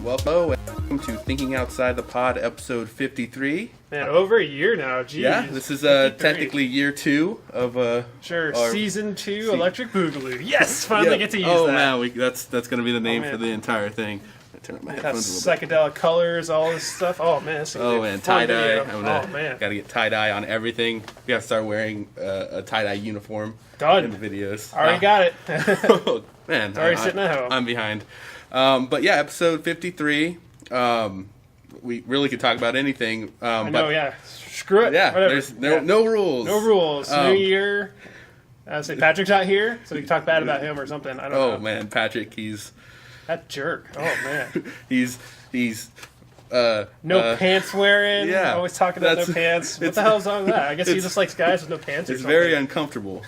Welcome to Thinking Outside the Pod, episode 53. Man, over a year now, geez. Yeah, this is technically year 2 of season 2 Electric Boogaloo. Yes, finally get to use that. Oh man, that's going to be the name for the entire thing. Turn up my headphones a little bit. Psychedelic colors, all this stuff. Oh man, this is tie-dye. Man, gotta get tie-dye on everything. We gotta start wearing a tie-dye uniform Done. in the videos. Already got it. Oh, man, it's already sitting at home. I'm behind. But yeah, episode 53. We really could talk about anything. I know, yeah. Screw it. Yeah, whatever. there's no rules. No rules. New year. I would say Patrick's not here, so we can talk bad about him or something. I don't know. Oh man, Patrick, he's... That jerk. Oh man. he's no pants wearing. Yeah, always talking about no pants. What the hell's wrong with that? I guess he just likes guys with no pants. It's very uncomfortable.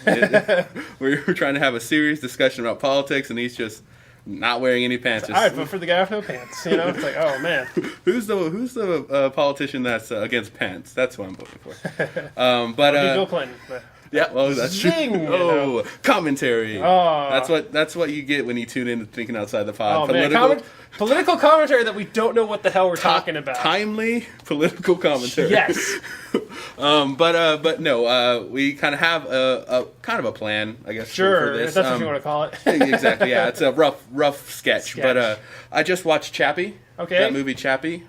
We're trying to have a serious discussion about politics, and he's just not wearing any pants. I'd vote for the guy with no pants. You know, it's like, oh man. Who's the politician that's against pants? That's what I'm voting for. Bill Clinton. But. Yeah, well, that's Zing, true. Oh, commentary. Oh. That's what you get when you tune in to Thinking Outside the Pod. Oh, political commentary that we don't know what the hell we're talking about. Timely political commentary. Yes. But no, we kind of have a plan, I guess. Sure, for this. If that's what you want to call it. Exactly. Yeah, it's a rough sketch. But I just watched Chappie. Okay. That movie Chappie.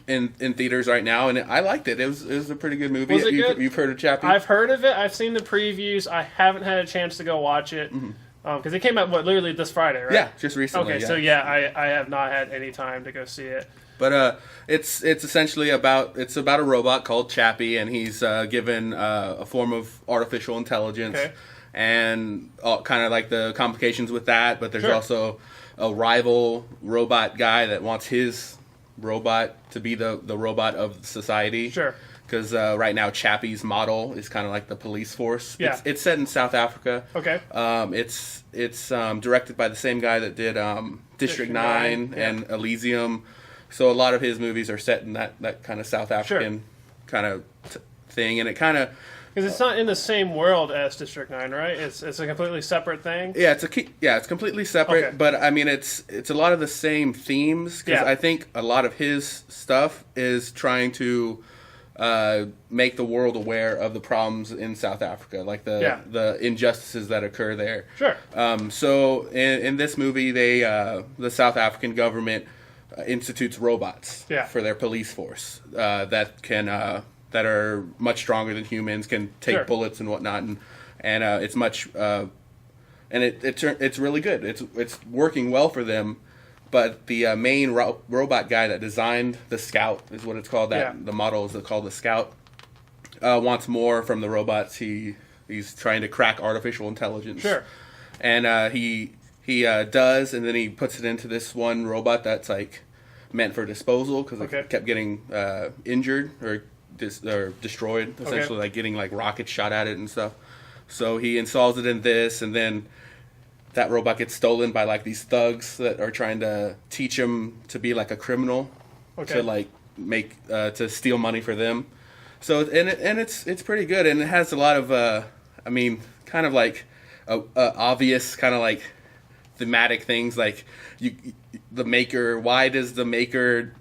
In theaters right now, and I liked it. It was a pretty good movie. Was it good? You've heard of Chappie? I've heard of it. I've seen the previews. I haven't had a chance to go watch it because it came out literally this Friday, right? Yeah, just recently. Okay, yeah. so I have not had any time to go see it. But it's essentially about a robot called Chappie, and he's given a form of artificial intelligence, and kind of like the complications with that. But there's also a rival robot guy that wants his robot to be the robot of society. Sure. Because right now Chappie's model is kind of like the police force. Yeah. It's set in South Africa. Okay. It's directed by the same guy that did District 9 and Elysium. So a lot of his movies are set in that kind of South African kind of thing, and it kind of... Because it's not in the same world as District 9, right? It's a completely separate thing. Yeah, it's completely separate. Okay. But I mean, it's a lot of the same themes. Because I think a lot of his stuff is trying to make the world aware of the problems in South Africa, like the injustices that occur there. Sure. So in this movie, the South African government institutes robots for their police force that are much stronger than humans, can take bullets and whatnot, and it's much and it's really good. It's working well for them, but the main robot guy that designed the Scout is what it's called. The model is called the Scout. Wants more from the robots. He's trying to crack artificial intelligence. Sure. And he does, and then he puts it into this one robot that's like meant for disposal because it kept getting injured or destroyed, essentially, like getting like rockets shot at it and stuff. So he installs it in this, and then that robot gets stolen by like these thugs that are trying to teach him to be like a criminal, to like make to steal money for them. So it's pretty good, and it has a lot of kind of like obvious kind of like thematic things, like the maker. Why does the maker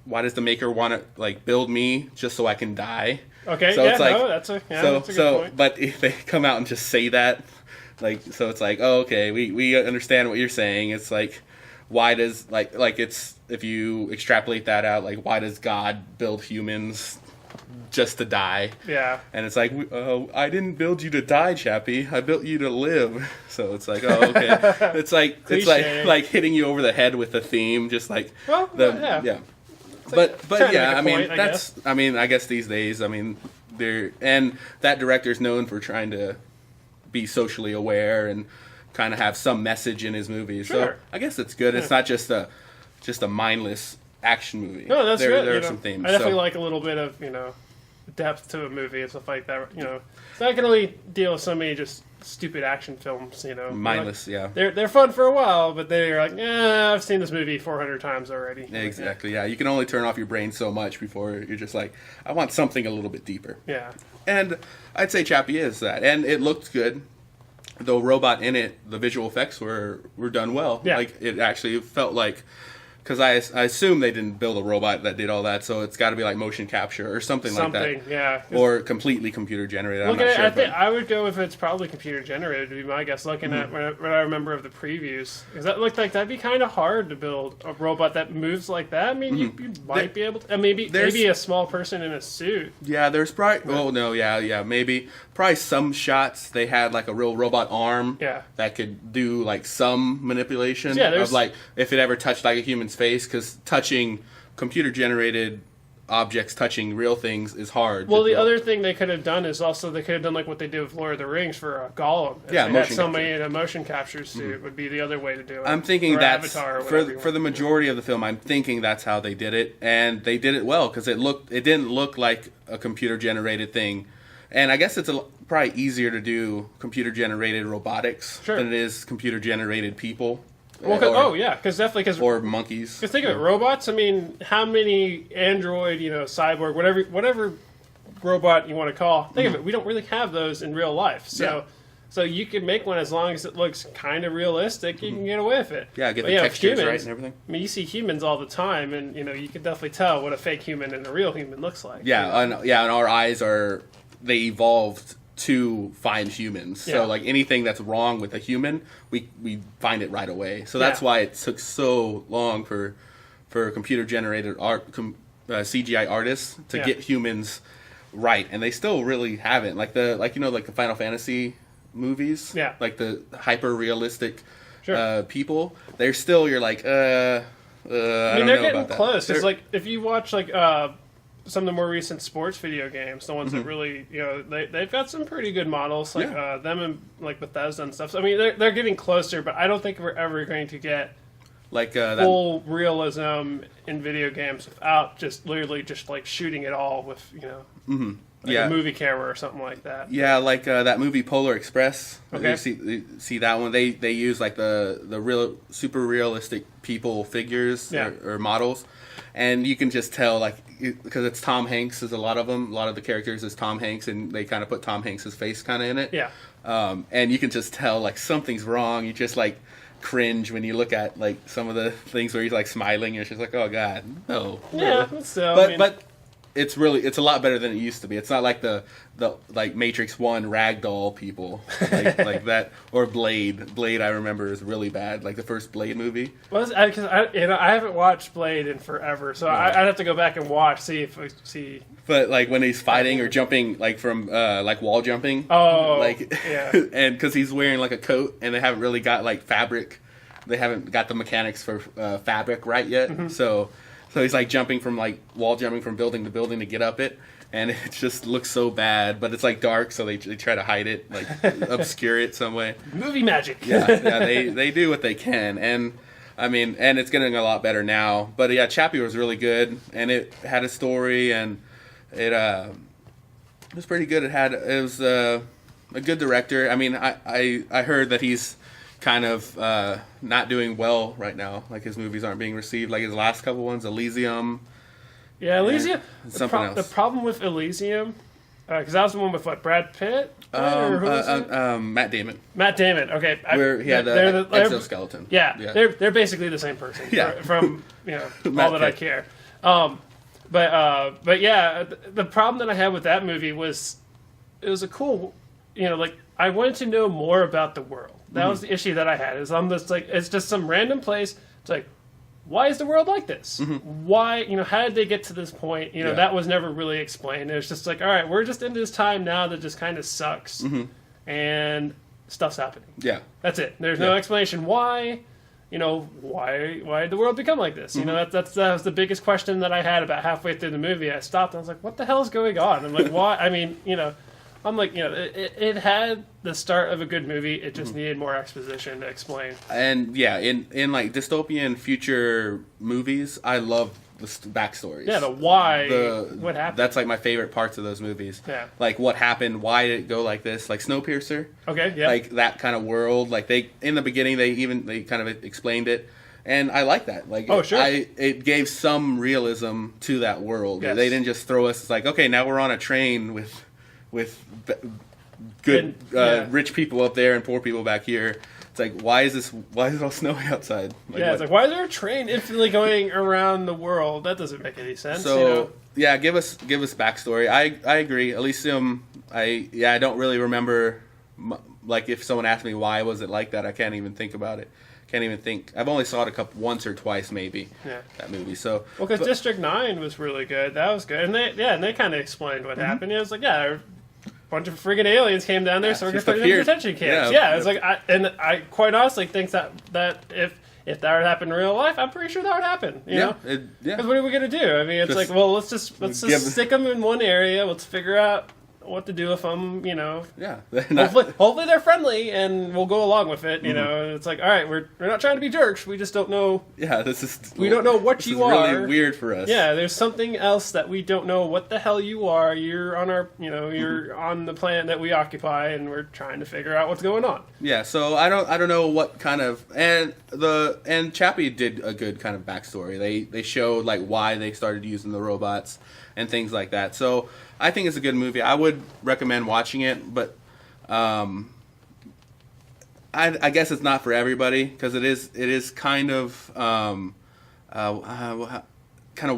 want to like build me just so I can die? Okay, so it's like, that's a good point. But if they come out and just say that, like, so it's like, oh, okay, we understand what you're saying. It's like, why does like it's, if you extrapolate that out, like, why does God build humans just to die? Yeah. And it's like, I didn't build you to die, Chappie. I built you to live. So it's like, oh, okay. It's like it's like hitting you over the head with the theme, just like yeah. But yeah, I guess these days, and that director's known for trying to be socially aware and kind of have some message in his movies. Sure. So I guess it's good. It's not just a mindless action movie. No, that's good. There are some themes. I definitely like a little bit of depth to a movie and stuff like that. So I can only deal with so many just stupid action films. Mindless, like, they're fun for a while, but they're like, I've seen this movie 400 times already. Exactly. Yeah, you can only turn off your brain so much before you're just like, I want something a little bit deeper. Yeah. And I'd say Chappie is that, and it looked good. the robot in it, the visual effects were done well. Yeah. Like it actually felt like, because I assume they didn't build a robot that did all that, so it's got to be like motion capture or something like that. Yeah. Or completely computer generated. I'm not sure. I think I would go if it's probably computer generated, to be my guess, looking at what I remember of the previews. Because that looked like that'd be kind of hard to build a robot that moves like that. I mean, you might be able to. Maybe a small person in a suit. Yeah, there's probably... Oh, no, yeah, maybe. Probably some shots they had like a real robot arm that could do like some manipulation of like if it ever touched like a human's face, because touching computer generated objects, touching real things is hard. Well, the other thing they could have done is also they could have done like what they did with Lord of the Rings for Gollum. If they had somebody in a motion capture suit would be the other way to do it. I'm thinking that's for the majority of the film. I'm thinking that's how they did it, and they did it well because it didn't look like a computer generated thing. And I guess it's probably easier to do computer-generated robotics than it is computer-generated people. Well, because definitely or monkeys. Because think of it, robots. I mean, how many android, cyborg, whatever robot you want to call. Think of it. We don't really have those in real life. So you can make one as long as it looks kind of realistic. You can get away with it. Yeah, get the textures right and everything. I mean, you see humans all the time, and you can definitely tell what a fake human and a real human looks like. Yeah, and our eyes they evolved to find humans. So like anything that's wrong with a human, we find it right away. So that's why it took so long for computer generated art, CGI artists to get humans right, and they still really haven't. Like the Final Fantasy movies, like the hyper realistic people. They're still you're like I mean, they're getting close. It's like if you watch like some of the more recent sports video games, the ones that really, they've got some pretty good models, like them and like Bethesda and stuff. So, I mean, they're getting closer, but I don't think we're ever going to get like full realism in video games without just literally just like shooting it all with a movie camera or something like that. Yeah, like that movie Polar Express. Okay, you see that one? They use like the real super realistic people figures or models, and you can just tell like. Because it's Tom Hanks, is a lot of the characters is Tom Hanks, and they kind of put Tom Hanks' face kind of in it. Yeah. And you can just tell like something's wrong. You just like cringe when you look at like some of the things where he's like smiling, and it's just like, oh god, no. Yeah, but it's a lot better than it used to be. It's not like the like Matrix 1 ragdoll people like that, or Blade. Blade I remember is really bad, like the first Blade movie. Well, because I haven't watched Blade in forever, so I'd have to go back and watch see. But like when he's fighting or jumping like from like wall jumping, and because he's wearing like a coat, and they haven't really got like fabric, they haven't got the mechanics for fabric right yet, so he's like jumping from like wall jumping from building to building to get up it, and it just looks so bad. But it's like dark, so they try to hide it, like obscure it some way. Movie magic. They do what they can, and I mean, and it's getting a lot better now. But yeah, Chappie was really good, and it had a story, and it was pretty good. It was a good director. I mean, I heard that he's kind of not doing well right now. Like his movies aren't being received. Like his last couple ones, Elysium. Yeah, Elysium. Something else. The problem with Elysium, because that was the one with what, Brad Pitt? Matt Damon. Matt Damon. Okay, where he had the exoskeleton. Yeah, they're basically the same person. Yeah. from all that I care. But yeah, the problem that I had with that movie was it was a cool, like I wanted to know more about the world. That was the issue that I had. Is I'm just like, it's just some random place. It's like, why is the world like this? Why, how did they get to this point? That was never really explained. It was just like, all right, we're just in this time now that just kind of sucks, and stuff's happening. Yeah, that's it. There's no explanation why. Why did the world become like this? That was the biggest question that I had about halfway through the movie. I stopped and I was like, what the hell is going on? I'm like, why? I mean, I'm like, it had the start of a good movie. It just needed more exposition to explain. And yeah, in like dystopian future movies, I love the backstories. Yeah, the why, what happened. That's like my favorite parts of those movies. Yeah, like what happened, why did it go like this? Like Snowpiercer. Okay, yeah, like that kind of world. Like they in the beginning they kind of explained it. And I like that. Like, it gave some realism to that world. Yes. They didn't just throw us. It's like, okay, now we're on a train with good rich people up there and poor people back here. It's like, why is it all snowy outside? Like, it's like, why is there a train infinitely going around the world? That doesn't make any sense. So yeah, give us backstory. I agree. Elysium, I don't really remember. Like, if someone asked me why was it like that, I can't even think about it. I've only saw it once or twice maybe. Yeah. That movie. So because District 9 was really good. That was good, and they kind of explained what happened. It was like, a bunch of friggin' aliens came down there, so we're gonna put them in detention camps. It's like, I quite honestly think that if that would happen in real life, I'm pretty sure that would happen. You know? Because what are we gonna do? I mean, it's like, well, let's just stick them in one area. Let's figure out what to do with them, hopefully they're friendly and we'll go along with it, It's like, all right, we're not trying to be jerks, we just don't know. We don't know what you are. Really weird for us. Yeah, there's something else that we don't know what the hell you are. You're on our, you're on the planet that we occupy, and we're trying to figure out what's going on. Yeah, so I don't know what kind of, and Chappie did a good kind of backstory. They showed like why they started using the robots and things like that. So I think it's a good movie. I would recommend watching it, but I guess it's not for everybody, because it is kind of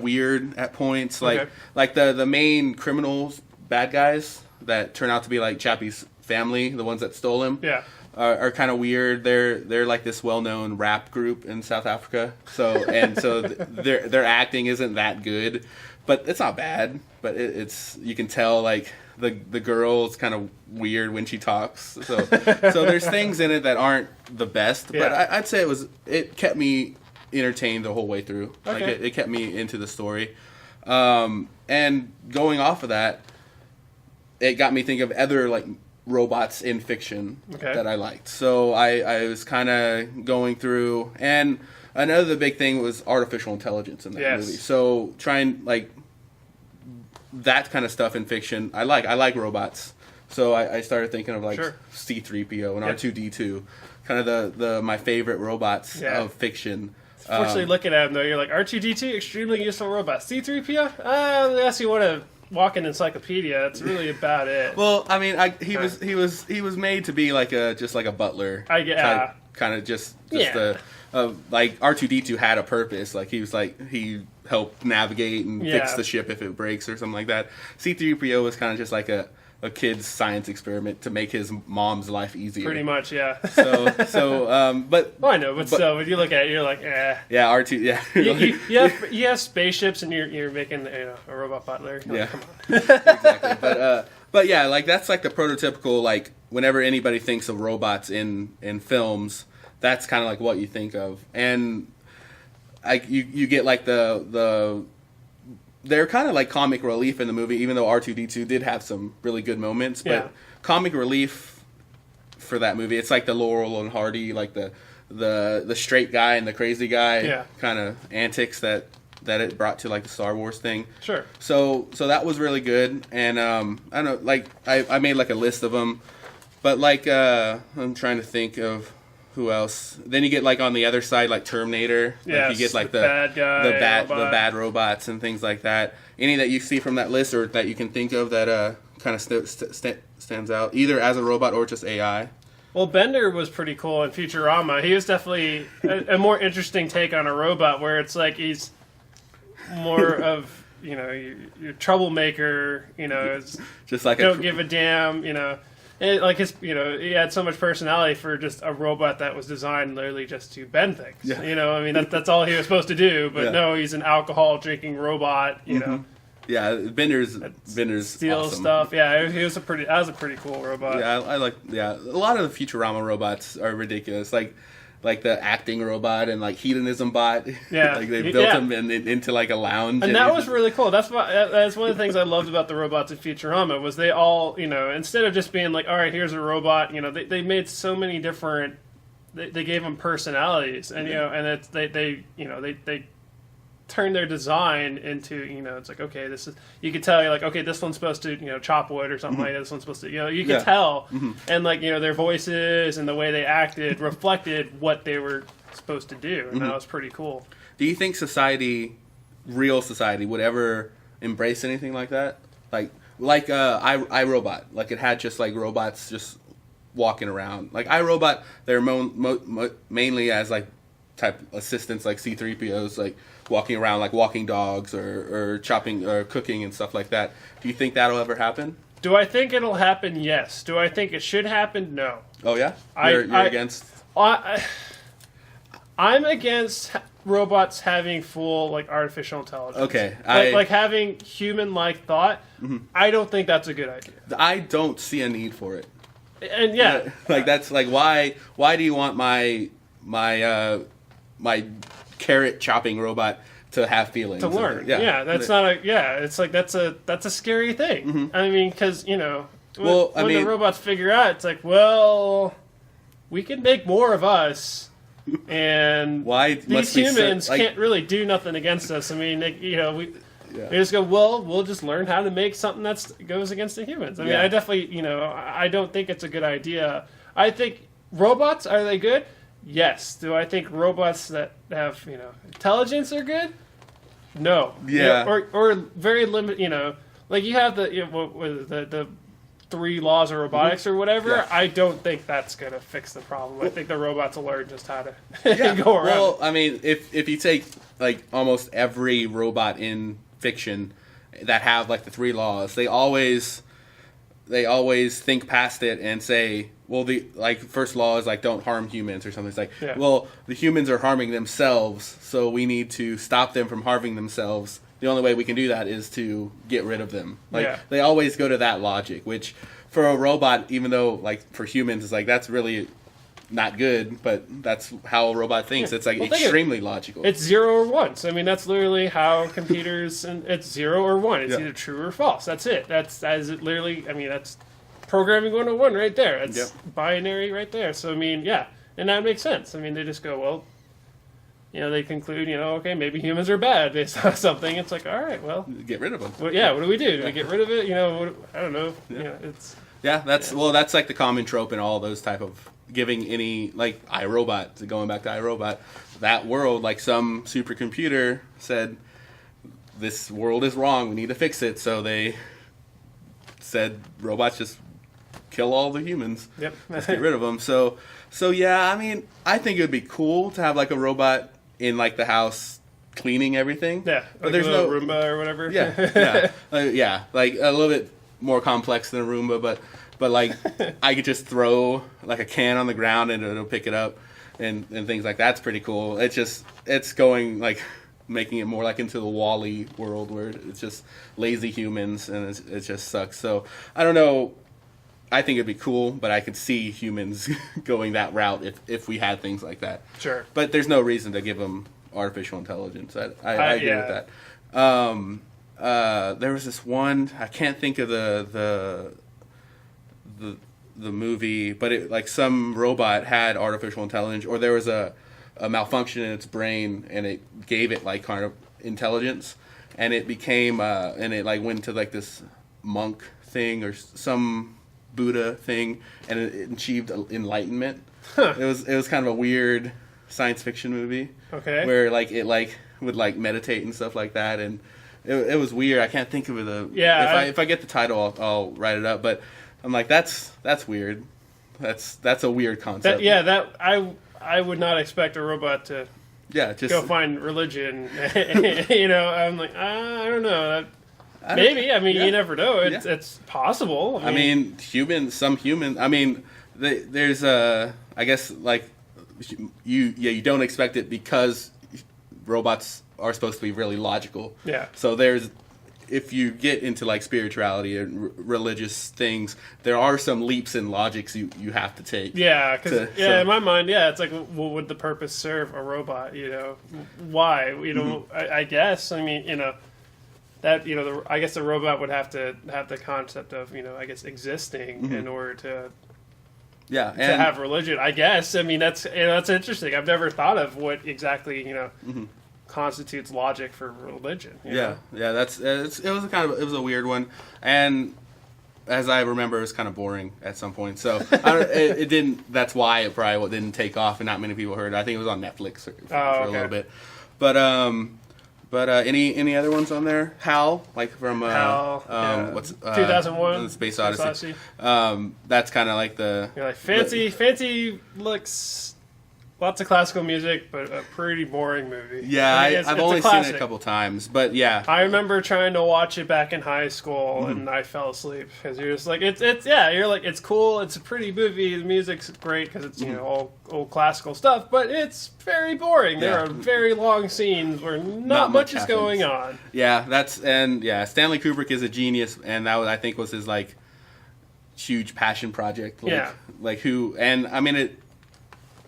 weird at points. Like the main criminals, bad guys that turn out to be like Chappie's family, the ones that stole him. Yeah. Are kind of weird. They're like this well-known rap group in South Africa. So their acting isn't that good, but it's not bad. But it's you can tell like the girl's kind of weird when she talks. So there's things in it that aren't the best. But I'd say it kept me entertained the whole way through. Okay. Like it kept me into the story. And going off of that, it got me thinking of other like robots in fiction that I liked. So I was kind of going through, and another big thing was artificial intelligence in that movie. So trying like that kind of stuff in fiction, I like robots. So I started thinking of like C-3PO and R2-D2, kind of the my favorite robots of fiction. Fortunately, looking at them though, you're like, R2-D2, extremely useful robot. C-3PO, unless you want to walk an encyclopedia, that's really about it. Well, I mean, he was made to be like just like a butler. Kind of just like R2-D2 had a purpose. Like he helped navigate and fix the ship if it breaks or something like that. C-3PO was kind of just like a kid's science experiment to make his mom's life easier. Pretty much, yeah. But well, I know, but still, when you look at it, you're like, eh. Yeah, R2, yeah. you have spaceships, and you're making a robot butler. Like, come on. Exactly. But yeah, like that's like the prototypical, like whenever anybody thinks of robots in films, that's kind of like what you think of, and like you get like the they're kind of like comic relief in the movie, even though R2-D2 did have some really good moments. But comic relief for that movie, it's like the Laurel and Hardy, like the straight guy and the crazy guy kind of antics that it brought to like the Star Wars thing. Sure. So that was really good, and I don't know, like I made like a list of them, but like I'm trying to think of who else. Then you get like on the other side, like Terminator. Like you get like the bad guy, the bad robots and things like that. Any that you see from that list or that you can think of that kind of stands out, either as a robot or just AI. Well, Bender was pretty cool in Futurama. He was definitely a more interesting take on a robot, where it's like he's more of your troublemaker. Just like don't give a damn. And like his, he had so much personality for just a robot that was designed literally just to bend things. Yeah. I mean, that's all he was supposed to do. But no, he's an alcohol drinking robot. Yeah, Bender's steal awesome. Stuff. Yeah, that was a pretty cool robot. Yeah, I like. Yeah, a lot of the Futurama robots are ridiculous. Like the acting robot and like hedonism bot. Yeah, like they built them into like a lounge. And that was really cool. That's one of the things I loved about the robots in Futurama, was they all, instead of just being like, all right, here's a robot, they made so many different. They gave them personalities, and and they turn their design into, it's like, okay, this is, you could tell, you're like, okay, this one's supposed to, chop wood or something like that. This one's supposed to, you can tell. And like, their voices and the way they acted reflected what they were supposed to do. And that was pretty cool. Do you think real society would ever embrace anything like that? Like, like iRobot. Like it had just like robots just walking around. Like iRobot, they're mainly as like type assistants, like C-3POs, like walking around like walking dogs or chopping or cooking and stuff like that. Do you think that'll ever happen? Do I think it'll happen? Yes. Do I think it should happen? No. Oh yeah, you're against. I'm against robots having full like artificial intelligence. Okay, like having human-like thought. Mm-hmm. I don't think that's a good idea. I don't see a need for it. And yeah, like that's like why do you want my carrot chopping robot to have feelings to learn? Yeah, that's not a It's like that's a scary thing. Mm-hmm. I mean, because when the robots figure out, it's like, well, we can make more of us. And these humans can't really do nothing against us. I mean, we just go, well, we'll just learn how to make something that goes against the humans. I mean, I definitely, I don't think it's a good idea. I think robots, are they good? Yes. Do I think robots that have, intelligence are good? No. Yeah. Or very limited, like you have the 3 laws of robotics or whatever. Yeah. I don't think that's going to fix the problem. I think the robots will learn just how to go around. Well, I mean, if you take like almost every robot in fiction that have like the 3 laws, they always think past it and say, well, the first law is like don't harm humans or something. It's like, well, the humans are harming themselves, so we need to stop them from harming themselves. The only way we can do that is to get rid of them. They always go to that logic, which for a robot, even though like for humans, it's like that's really not good, but that's how a robot thinks. It's like extremely logical. It's 0 or 1. So I mean, that's literally how computers, and it's 0 or 1. It's either true or false. That's it. That's literally. I mean, that's programming 101 right there. It's binary right there. So I mean, and that makes sense. I mean, they just go, well, they conclude, okay, maybe humans are bad based on something. It's like, all right, well, get rid of them. Well, what do we do? Do we get rid of it? I don't know. That's that's like the common trope in all those type of giving any like iRobot. Going back to iRobot, that world, like some supercomputer said, this world is wrong. We need to fix it. So they said robots just kill all the humans. Yep. Let's get rid of them. So yeah, I mean, I think it would be cool to have like a robot in like the house cleaning everything. Yeah, but like there's no Roomba or whatever. Yeah, like a little bit more complex than a Roomba, but like I could just throw like a can on the ground and it'll pick it up and things like that's pretty cool. It's going like making it more like into the Wall-E world where it's just lazy humans and it just sucks. So I don't know. I think it'd be cool, but I could see humans going that route if we had things like that. Sure. But there's no reason to give them artificial intelligence. I agree with that. There was this one, I can't think of the movie, but it like some robot had artificial intelligence, or there was a malfunction in its brain, and it gave it like kind of intelligence, and it became and it like went to like this monk thing or some Buddha thing, and it achieved enlightenment. It was kind of a weird science fiction movie. Okay. Where like it like would like meditate and stuff like that, and it was weird. I can't think of it. If I get the title, I'll write it up. But I'm like, that's weird. That's a weird concept. I would not expect a robot to just go find religion. I'm like, I don't know. Maybe. I mean, you never know. It's possible. I mean, some humans. I mean, there's I guess like you don't expect it because robots are supposed to be really logical. Yeah. So if you get into like spirituality and religious things, there are some leaps in logics you have to take. Yeah, because in my mind, it's like, well, would the purpose serve a robot? Why? I guess. I mean, that I guess the robot would have to have the concept of I guess existing in order to have religion. I guess. I mean that's interesting. I've never thought of what exactly constitutes logic for religion. It was it was a weird one, and as I remember, it was kind of boring at some point. So it didn't. That's why it probably didn't take off, and not many people heard it. I think it was on Netflix for a little bit, But any other ones on there? HAL, like from HAL, what's 2001 Space Odyssey. That's kind of like the like fancy looks. Lots of classical music, but a pretty boring movie. Yeah, I've only seen it a couple times, but yeah. I remember trying to watch it back in high school, and I fell asleep because you're just like, you're like, it's cool, it's a pretty movie, the music's great because it's all old classical stuff, but it's very boring. There are very long scenes where not much is going on. Yeah, Stanley Kubrick is a genius, and that was, I think, was his like huge passion project. Like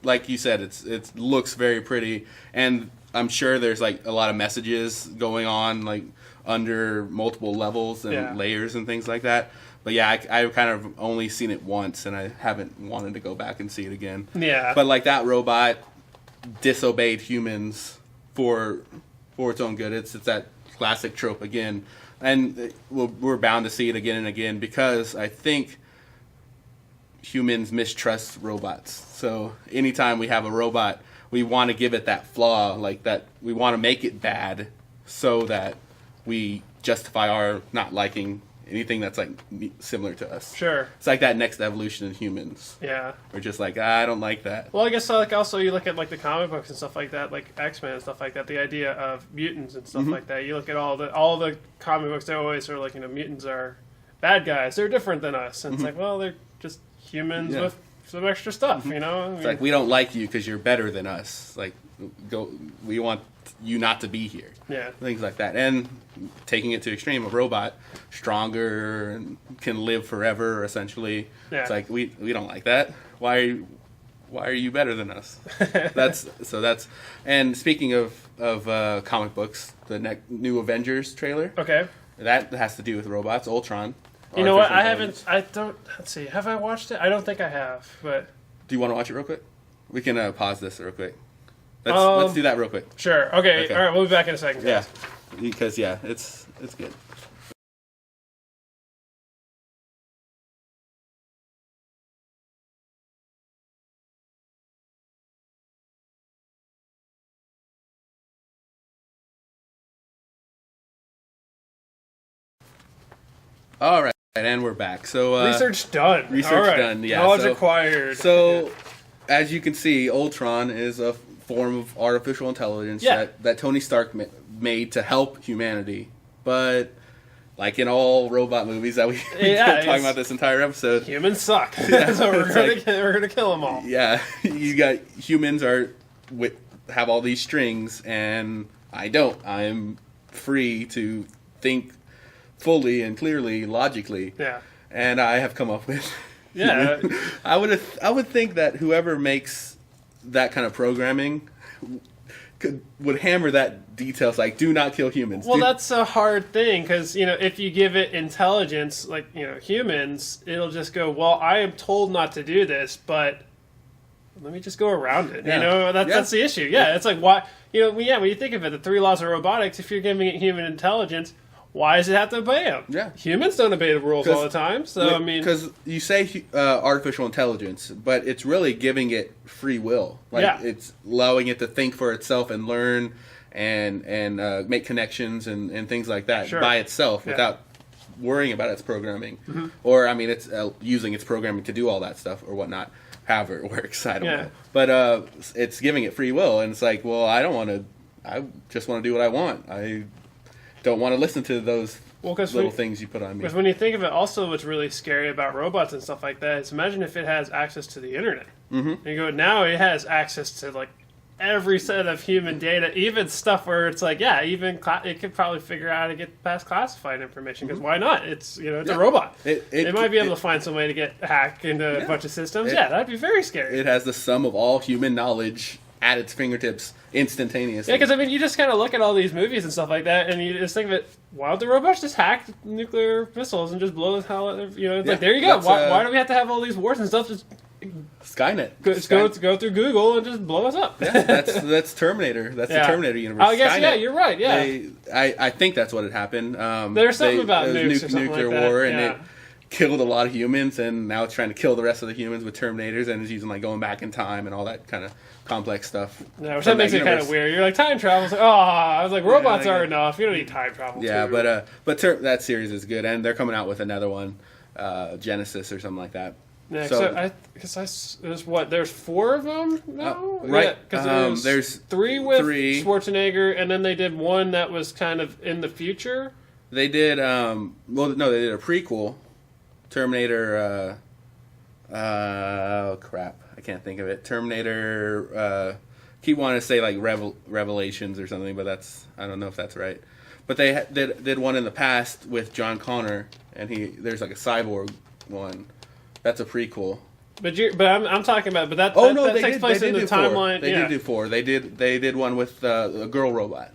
like you said, it looks very pretty, and I'm sure there's like a lot of messages going on like under multiple levels and layers and things like that. But yeah, I've kind of only seen it once, and I haven't wanted to go back and see it again. Yeah. But like that robot disobeyed humans for its own good. It's that classic trope again, and we're bound to see it again and again because I think humans mistrust robots. So anytime we have a robot, we want to give it that flaw, like that we want to make it bad so that we justify our not liking anything that's like similar to us. Sure. It's like that next evolution in humans. Yeah. We're just like, I don't like that. Well, I guess like also you look at like the comic books and stuff like that, like X-Men and stuff like that, the idea of mutants and stuff like that. You look at all the comic books, they're always sort of like, mutants are bad guys. They're different than us. And it's like, well, they're just humans with some extra stuff, It's like, we don't like you because you're better than us. Like, we want you not to be here. Yeah. Things like that. And taking it to extreme, a robot, stronger and can live forever, essentially. Yeah. It's like, we don't like that. Why are you better than us? And speaking of comic books, the new Avengers trailer. Okay. That has to do with robots, Ultron. You know what? Let's see. Have I watched it? I don't think I have, but. Do you want to watch it real quick? We can pause this real quick. Let's do that real quick. Sure. Okay. All right. We'll be back in a second, guys. Yeah. Because, it's good. All right. And we're back. So research done. Done. Yeah. Knowledge acquired. So, as you can see, Ultron is a form of artificial intelligence that Tony Stark made to help humanity. But like in all robot movies that we've been talking about this entire episode, humans suck. So we're gonna kill them all. Yeah, you got humans have all these strings, and I don't. I'm free to think fully and clearly, logically. Yeah. And I have come up with. Yeah. I would think that whoever makes that kind of programming would hammer that details, like, do not kill humans. Well, that's a hard thing, because, if you give it intelligence, like, humans, it'll just go, well, I am told not to do this, but let me just go around it. That's the issue. Yeah, it's like, why, when you think of it, the 3 laws of robotics, if you're giving it human intelligence, why does it have to obey them? Yeah. Humans don't obey the rules all the time, so, Because you say artificial intelligence, but it's really giving it free will. Like, it's allowing it to think for itself and learn and make connections and things like that by itself without worrying about its programming. Mm-hmm. Or, it's using its programming to do all that stuff or whatnot. However it works, I don't know. But it's giving it free will, and it's like, well, I just want to do what I want. I don't want to listen to those little things you put on me. Because when you think of it, also what's really scary about robots and stuff like that is, imagine if it has access to the internet. Mm-hmm. And you go, now it has access to like every set of human data, even stuff where it's like, it could probably figure out how to get past classified information, because why not? It's it's a robot. It might be able to find some way to get hacked into a bunch of systems. That'd be very scary. It has the sum of all human knowledge at its fingertips instantaneously. Yeah, because you just kind of look at all these movies and stuff like that, and you just think of it, why don't the robots just hack nuclear missiles and just blow the hell out of, like, there you go. Why do we have to have all these wars and stuff? Just Skynet. Go through Google and just blow us up. Yeah, that's Terminator. That's the Terminator universe. I guess, Skynet, you're right, yeah. I think that's what had happened. There's something about nukes or something nuclear like war, that. killed a lot of humans, and now it's trying to kill the rest of the humans with Terminators, and it's using like going back in time and all that kind of complex stuff. Yeah, which that makes it kind of weird. You're like, time travel. It's like, I was like, robots are enough. You don't need time travel. Yeah, but that series is good, and they're coming out with another one, Genesis or something like that. Yeah, so there's 4 of them now? Right. Because there's 3 with Schwarzenegger, and then they did one that was kind of in the future. They did, they did a prequel, Terminator, oh crap, I can't think of it. Terminator, keep wanting to say like Revelations or something, but I don't know if that's right. But they did one in the past with John Connor, and there's like a cyborg one. That's a prequel. But I'm talking about that takes place in the timeline. They did do 4. They did one with a girl robot.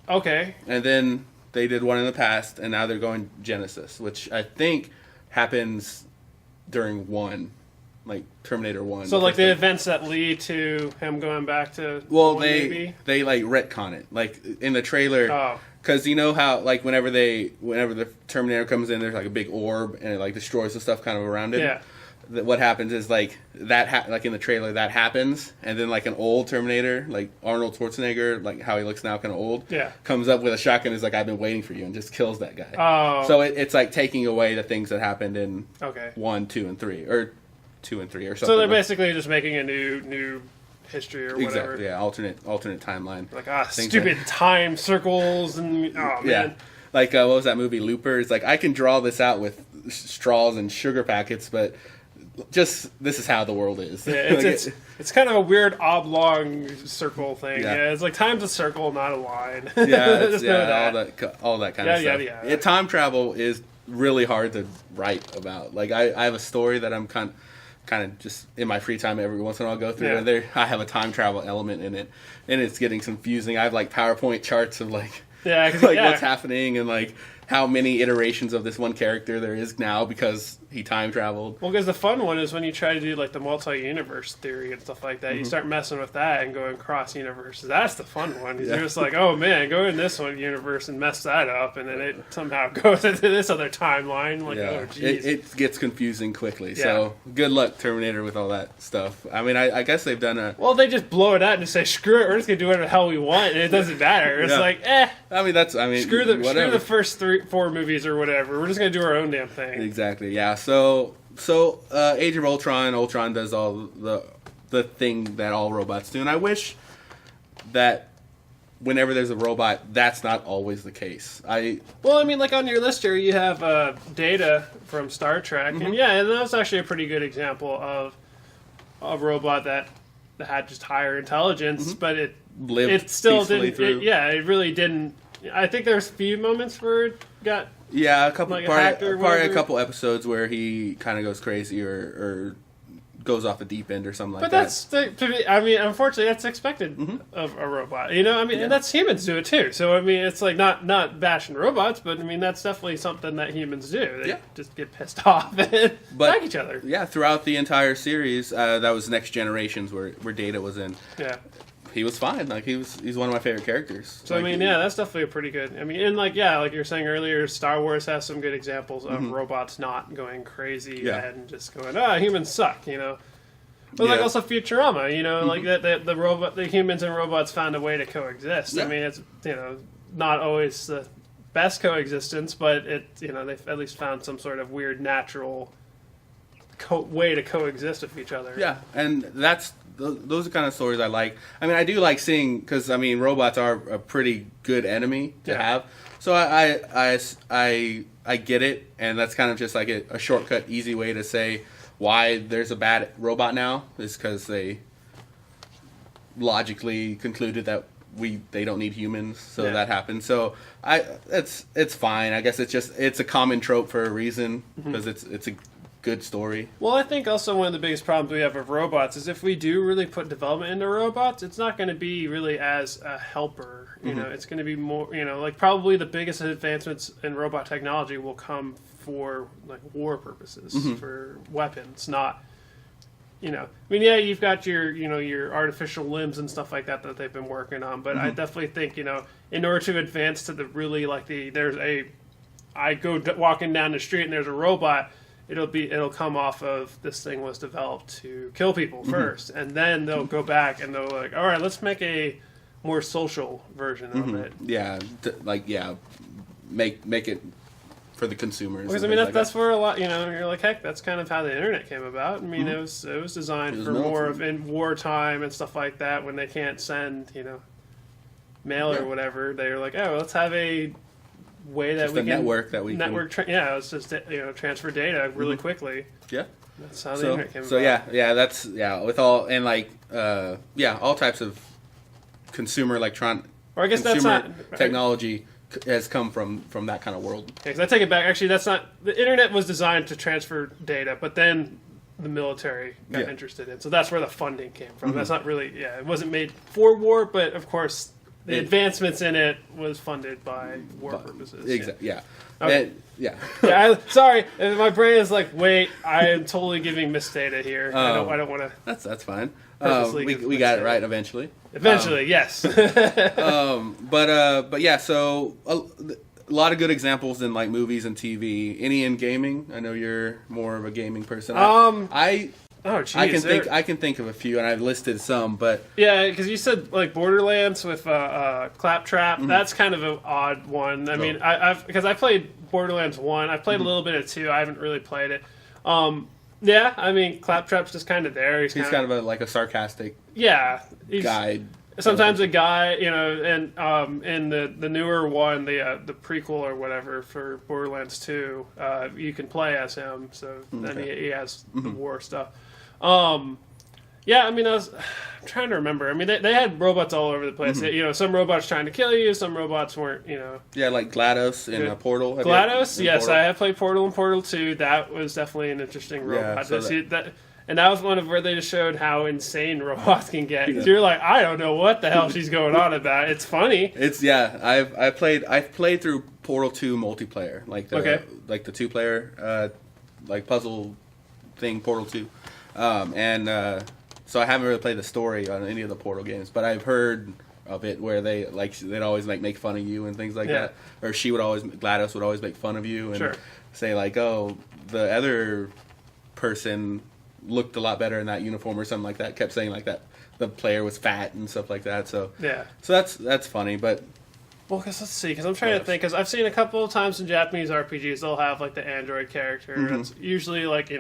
Okay. And then they did one in the past, and now they're going Genesis, which I think happens during 1, like Terminator 1. So like the events that lead to him going back to they like retcon it, like in the trailer. Oh. Because you know how, like, whenever the Terminator comes in, there's like a big orb and it like destroys the stuff kind of around it. Yeah. What happens is like like in the trailer that happens, and then like an old Terminator, like Arnold Schwarzenegger, like how he looks now, kind of old, comes up with a shotgun and is like, "I've been waiting for you," and just kills that guy. Oh. So it's like taking away the things that happened in 1, 2, and 3, or 2 and 3 or something. So they're basically just making a new history or whatever. Exactly. Yeah. Alternate timeline. Like stupid time circles and man. Yeah. Like what was that movie Looper? It's like, I can draw this out with straws and sugar packets, but just this is how the world is. Yeah, it's kind of a weird oblong circle thing. Yeah, it's like time's a circle, not a line. Yeah, all that kind of stuff. Yeah. Time travel is really hard to write about. Like I have a story that I'm kind of just in my free time every once in a while go through, and I have a time travel element in it, and it's getting confusing. I have like PowerPoint charts of like what's happening and like how many iterations of this one character there is now because he time traveled. Well, because the fun one is when you try to do like the multi-universe theory and stuff like that. Mm-hmm. You start messing with that and going cross universes. That's the fun one. You're just like, oh man, go in this one universe and mess that up, and then it somehow goes into this other timeline. Like, oh geez, it gets confusing quickly. Yeah. So good luck, Terminator, with all that stuff. I mean, I guess they've done a. Well, they just blow it out and just say, screw it, we're just gonna do whatever the hell we want, and it doesn't matter. It's like, screw the first 4 movies or whatever. We're just gonna do our own damn thing. Exactly. Yeah. So Age of Ultron does all the thing that all robots do, and I wish that whenever there's a robot, that's not always the case. Well, I mean, like on your list here, you have Data from Star Trek, and that was actually a pretty good example of a robot that had just higher intelligence, but it still didn't. It really didn't. I think there's a few moments where it got a couple a couple episodes where he kind of goes crazy or goes off a deep end or something like that. But unfortunately, that's expected of a robot. You know, and that's humans do it too. So I mean, it's like not bashing robots, but I mean that's definitely something that humans do. They just get pissed off and like each other. Yeah, throughout the entire series, that was Next Generations where Data was in. Yeah. He was fine. Like he's one of my favorite characters. So I mean, that's definitely a pretty good. I mean, and like you were saying earlier, Star Wars has some good examples of robots not going crazy and just going, humans suck, you know. But like also Futurama, you know, like that the humans and robots found a way to coexist. Yeah. I mean, it's not always the best coexistence, but they've at least found some sort of weird natural way to coexist with each other. Yeah, and those are kind of stories I like. I mean, I do like seeing, because I mean, robots are a pretty good enemy to have. So I get it, and that's kind of just like a shortcut, easy way to say why there's a bad robot now is because they logically concluded that they don't need humans, so that happens. So it's fine. I guess it's a common trope for a reason because it's a good story. Well, I think also one of the biggest problems we have with robots is if we do really put development into robots, it's not going to be really as a helper. You know, it's going to be more. Like probably the biggest advancements in robot technology will come for like war purposes, for weapons, not. I mean, you've got your artificial limbs and stuff like that they've been working on, but I definitely think in order to advance to the really there's a I go walking down the street and there's a robot, it'll come off of this thing was developed to kill people first, and then they'll go back and they'll like, all right, let's make a more social version of it. Yeah, make it for the consumers. Because I mean that's where a lot, you're like, heck, that's kind of how the internet came about. I mean, it was designed for more of in wartime and stuff like that, when they can't send mail or whatever. They're like, oh, let's have a way that we can network that we it's just transfer data really quickly. Yeah, that's how the internet came about. So that's with all and all types of consumer technology has come from that kind of world. Because I take it back. Actually, that's not the internet was designed to transfer data, but then the military got interested in. So that's where the funding came from. That's not really it wasn't made for war, but of course the advancements in it was funded by war purposes. Exactly. Yeah. Okay. Yeah. Sorry, my brain is like, wait, I am totally giving misdata here. I don't want to. That's fine. We got it right eventually. Yes. But yeah, so a lot of good examples in like movies and TV. Any in gaming? I know you're more of a gaming person. I can think of a few, and I've listed some, but yeah, because you said like Borderlands with Claptrap. That's kind of an odd one. I mean, because I played Borderlands 1. I played a little bit of 2. I haven't really played it. Yeah, I mean, Claptrap's just kind of there. He's kind of a sarcastic guy. Sometimes a guy, and in the newer one, the prequel or whatever for Borderlands 2, you can play as him. So then he has the war stuff. Yeah, I mean, I'm trying to remember. I mean, they had robots all over the place. Some robots trying to kill you, some robots weren't, Yeah, like GLaDOS in Portal. GLaDOS, yes, Portal? I have played Portal and Portal 2. That was definitely an interesting robot. And that was one of where they just showed how insane robots can get. Because you're like, I don't know what the hell she's going on about. It's funny. I've played through Portal 2 multiplayer, like the 2-player puzzle thing, Portal 2. So I haven't really played the story on any of the Portal games, but I've heard of it where they'd always make fun of you and things like that. Or GLaDOS would always make fun of you and say like, oh, the other person looked a lot better in that uniform or something like that. Kept saying like that the player was fat and stuff like that. So that's funny, but. Well, let's see, because I'm trying to think, because I've seen a couple of times in Japanese RPGs, they'll have like the android character. It's usually like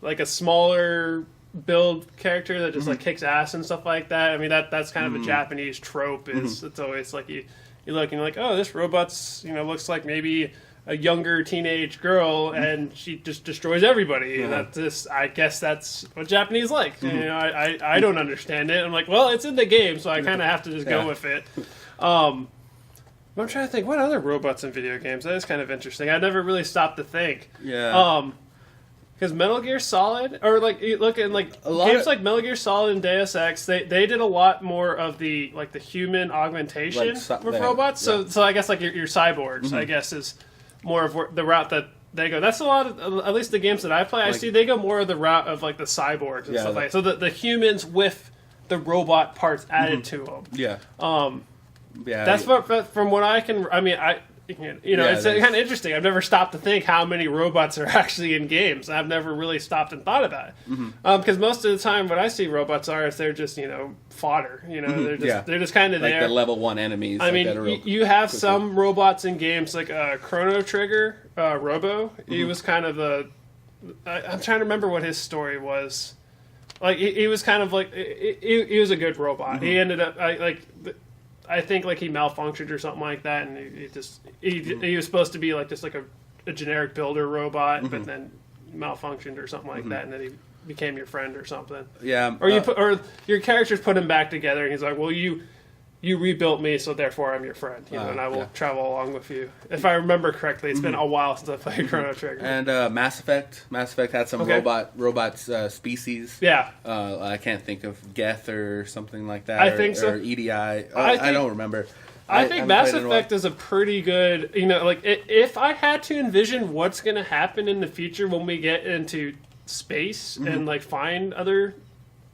like a smaller build character that just like kicks ass and stuff like that. I mean that's kind of a Japanese trope. It's always like you look and you're like, oh, this robot's looks like maybe a younger teenage girl and she just destroys everybody. I guess that's what Japanese like. I don't understand it. I'm like, well, it's in the game, so I kind of have to just go with it. I'm trying to think what other robots in video games. That is kind of interesting. I never really stopped to think. Yeah. Because Metal Gear Solid, or like you look at games like Metal Gear Solid and Deus Ex, they did a lot more of the human augmentation with robots. Yeah. So I guess like your cyborgs, I guess, is more of the route that they go. That's a lot of, at least the games that I play, I see they go more of the route of like the cyborgs and stuff like that. So the humans with the robot parts added to them. Yeah. That's from what I can. I mean, it's kind of interesting. I've never stopped to think how many robots are actually in games. I've never really stopped and thought about it. Because most of the time, what I see robots is they're just fodder. They're just kind of like there. Like the level 1 enemies. I mean, you have some robots in games like Chrono Trigger, Robo. He was kind of I'm trying to remember what his story was. Like he was kind of like he was a good robot. He ended up I think like he malfunctioned or something like that, and he was supposed to be like just like a generic builder robot, but then malfunctioned or something like that, and then he became your friend or something. Yeah. Or or your characters put him back together, and he's like, well, you rebuilt me, so therefore I'm your friend, and I will travel along with you. If I remember correctly, it's been a while since I played Chrono Trigger. And Mass Effect had some robots species. Yeah. I can't think of Geth or something like that. I think so. Or EDI. I don't remember. I think Mass Effect is a pretty good, if I had to envision what's going to happen in the future when we get into space and find other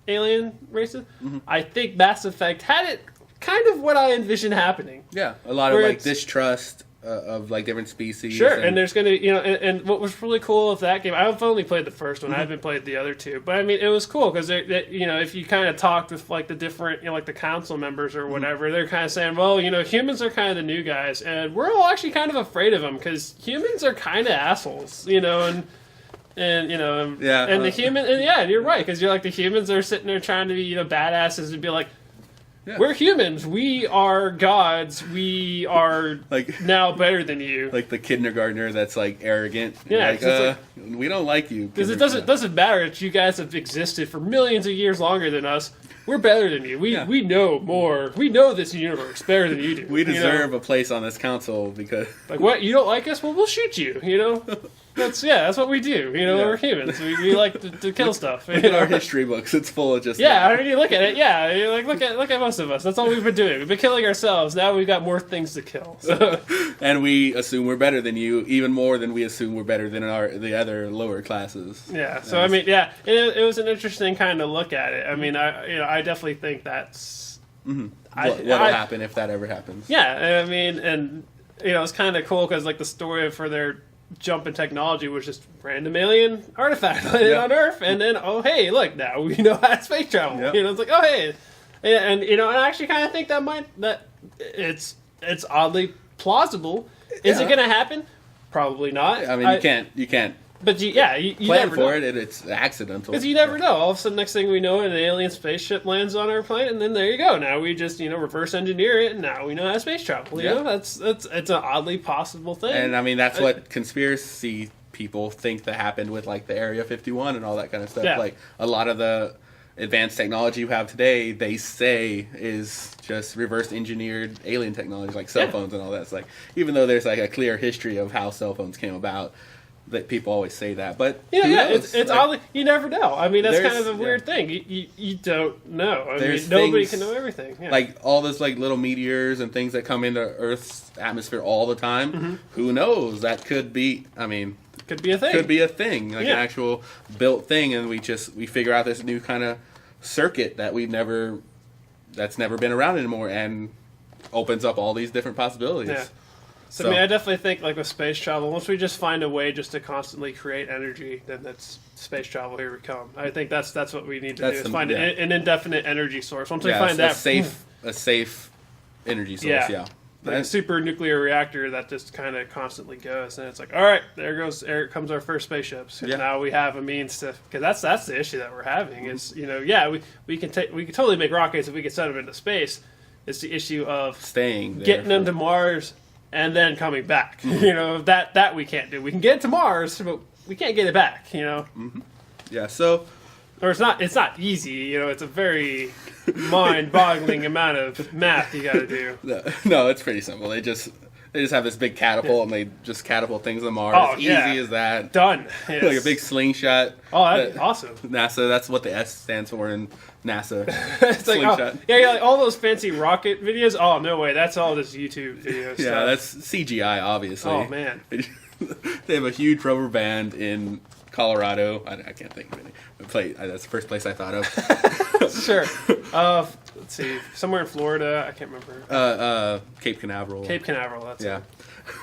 alien races, I think Mass Effect had it kind of what I envision happening. Yeah, a lot of distrust of like different species. Sure, and there's going to, and what was really cool with that game, I've only played the first one, I haven't played the other two, but I mean, it was cool because, if you kind of talked with like the different, like the council members or whatever, they're kind of saying, well, humans are kind of the new guys, and we're all actually kind of afraid of them because humans are kind of assholes, and the human, and yeah, you're right, because you're like, the humans are sitting there trying to be, badasses and be like, yeah. We're humans. We are gods. We are like now better than you. Like the kindergartner that's like arrogant. Yeah, like, we don't like you. Because it doesn't matter that you guys have existed for millions of years longer than us. We're better than you. We know more. We know this universe better than you do. We deserve a place on this council because like what? You don't like us? Well, we'll shoot you. That's what we do. We're humans. We like to kill stuff. Look at our history books. It's full of just I mean, you look at it. Yeah, you're like look at most of us. That's all we've been doing. We've been killing ourselves. Now we've got more things to kill. So. And we assume we're better than you, even more than we assume we're better than the other lower classes. Yeah. So I mean, yeah, it was an interesting kind of look at it. I mean, I definitely think that's what'll happen if that ever happens. Yeah, I mean, and it's kind of cool because like the story for their jump in technology was just random alien artifact landed on Earth, and then hey, look, now we know how to space travel. Yep. It's like hey, and and I actually kind of think that it's oddly plausible. Is it going to happen? Probably not. I mean, you can't. But you plan never for know. it's accidental. Because you never know. All of a sudden, next thing we know, an alien spaceship lands on our planet, and then there you go. Now we just reverse engineer it, and now we know how to space travel. That's it's an oddly possible thing. And I mean, that's what conspiracy people think that happened with like the Area 51 and all that kind of stuff. Yeah. Like a lot of the advanced technology you have today, they say is just reverse engineered alien technology, like cell phones and all that. It's like even though there's like a clear history of how cell phones came about. That people always say that, but it's like, oddly, you never know. I mean, that's kind of a weird thing. You don't know. I mean, nobody can know everything. Yeah. Like all those like little meteors and things that come into Earth's atmosphere all the time. Mm-hmm. Who knows? That could be. I mean, could be a thing. Could be a thing, like an actual built thing, and we figure out this new kind of circuit that that's never been around anymore, and opens up all these different possibilities. Yeah. So, I mean, I definitely think, like, with space travel, once we just find a way just to constantly create energy, then that's space travel, here we come. I think that's what we need to do, is find an indefinite energy source. Once we find that... A safe energy source, Like a super nuclear reactor that just kind of constantly goes, and it's like, all right, there comes our first spaceships. And now we have a means to... Because that's the issue that we're having, is, we can totally make rockets if we can send them into space. It's the issue of... Staying there. Getting them to Mars... And then coming back, that we can't do. We can get it to Mars, but we can't get it back, Mm-hmm. Yeah, so... Or it's not easy, it's a very mind-boggling amount of math you gotta do. No, it's pretty simple. They just have this big catapult, and they just catapult things to Mars. Oh, easy as that. Done. Yes. Like a big slingshot. Oh, that'd be awesome. NASA, that's what the S stands for in NASA. It's slingshot. Like all those fancy rocket videos. Oh, no way. That's all just YouTube videos. Yeah, that's CGI, obviously. Oh, man. They have a huge rubber band in Colorado. I can't think of any. That's the first place I thought of. Sure. Let's see. Somewhere in Florida. I can't remember. Cape Canaveral. Cape Canaveral, that's it.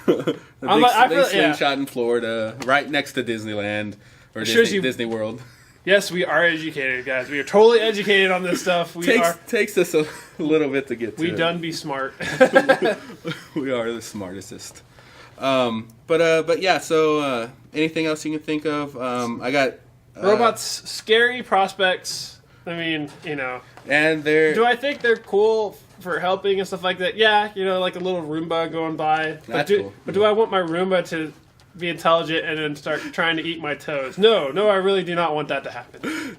Big slingshot in Florida, right next to Disneyland. Or Disney World. Yes, we are educated, guys. We are totally educated on this stuff. Takes us a little bit to get to. We done be smart. We are the smartest. But yeah. So anything else you can think of? I got robots. Scary prospects. I mean, And do I think they're cool for helping and stuff like that? Yeah, like a little Roomba going by. That's cool. But do I want my Roomba to be intelligent and then start trying to eat my toes? No, I really do not want that to happen.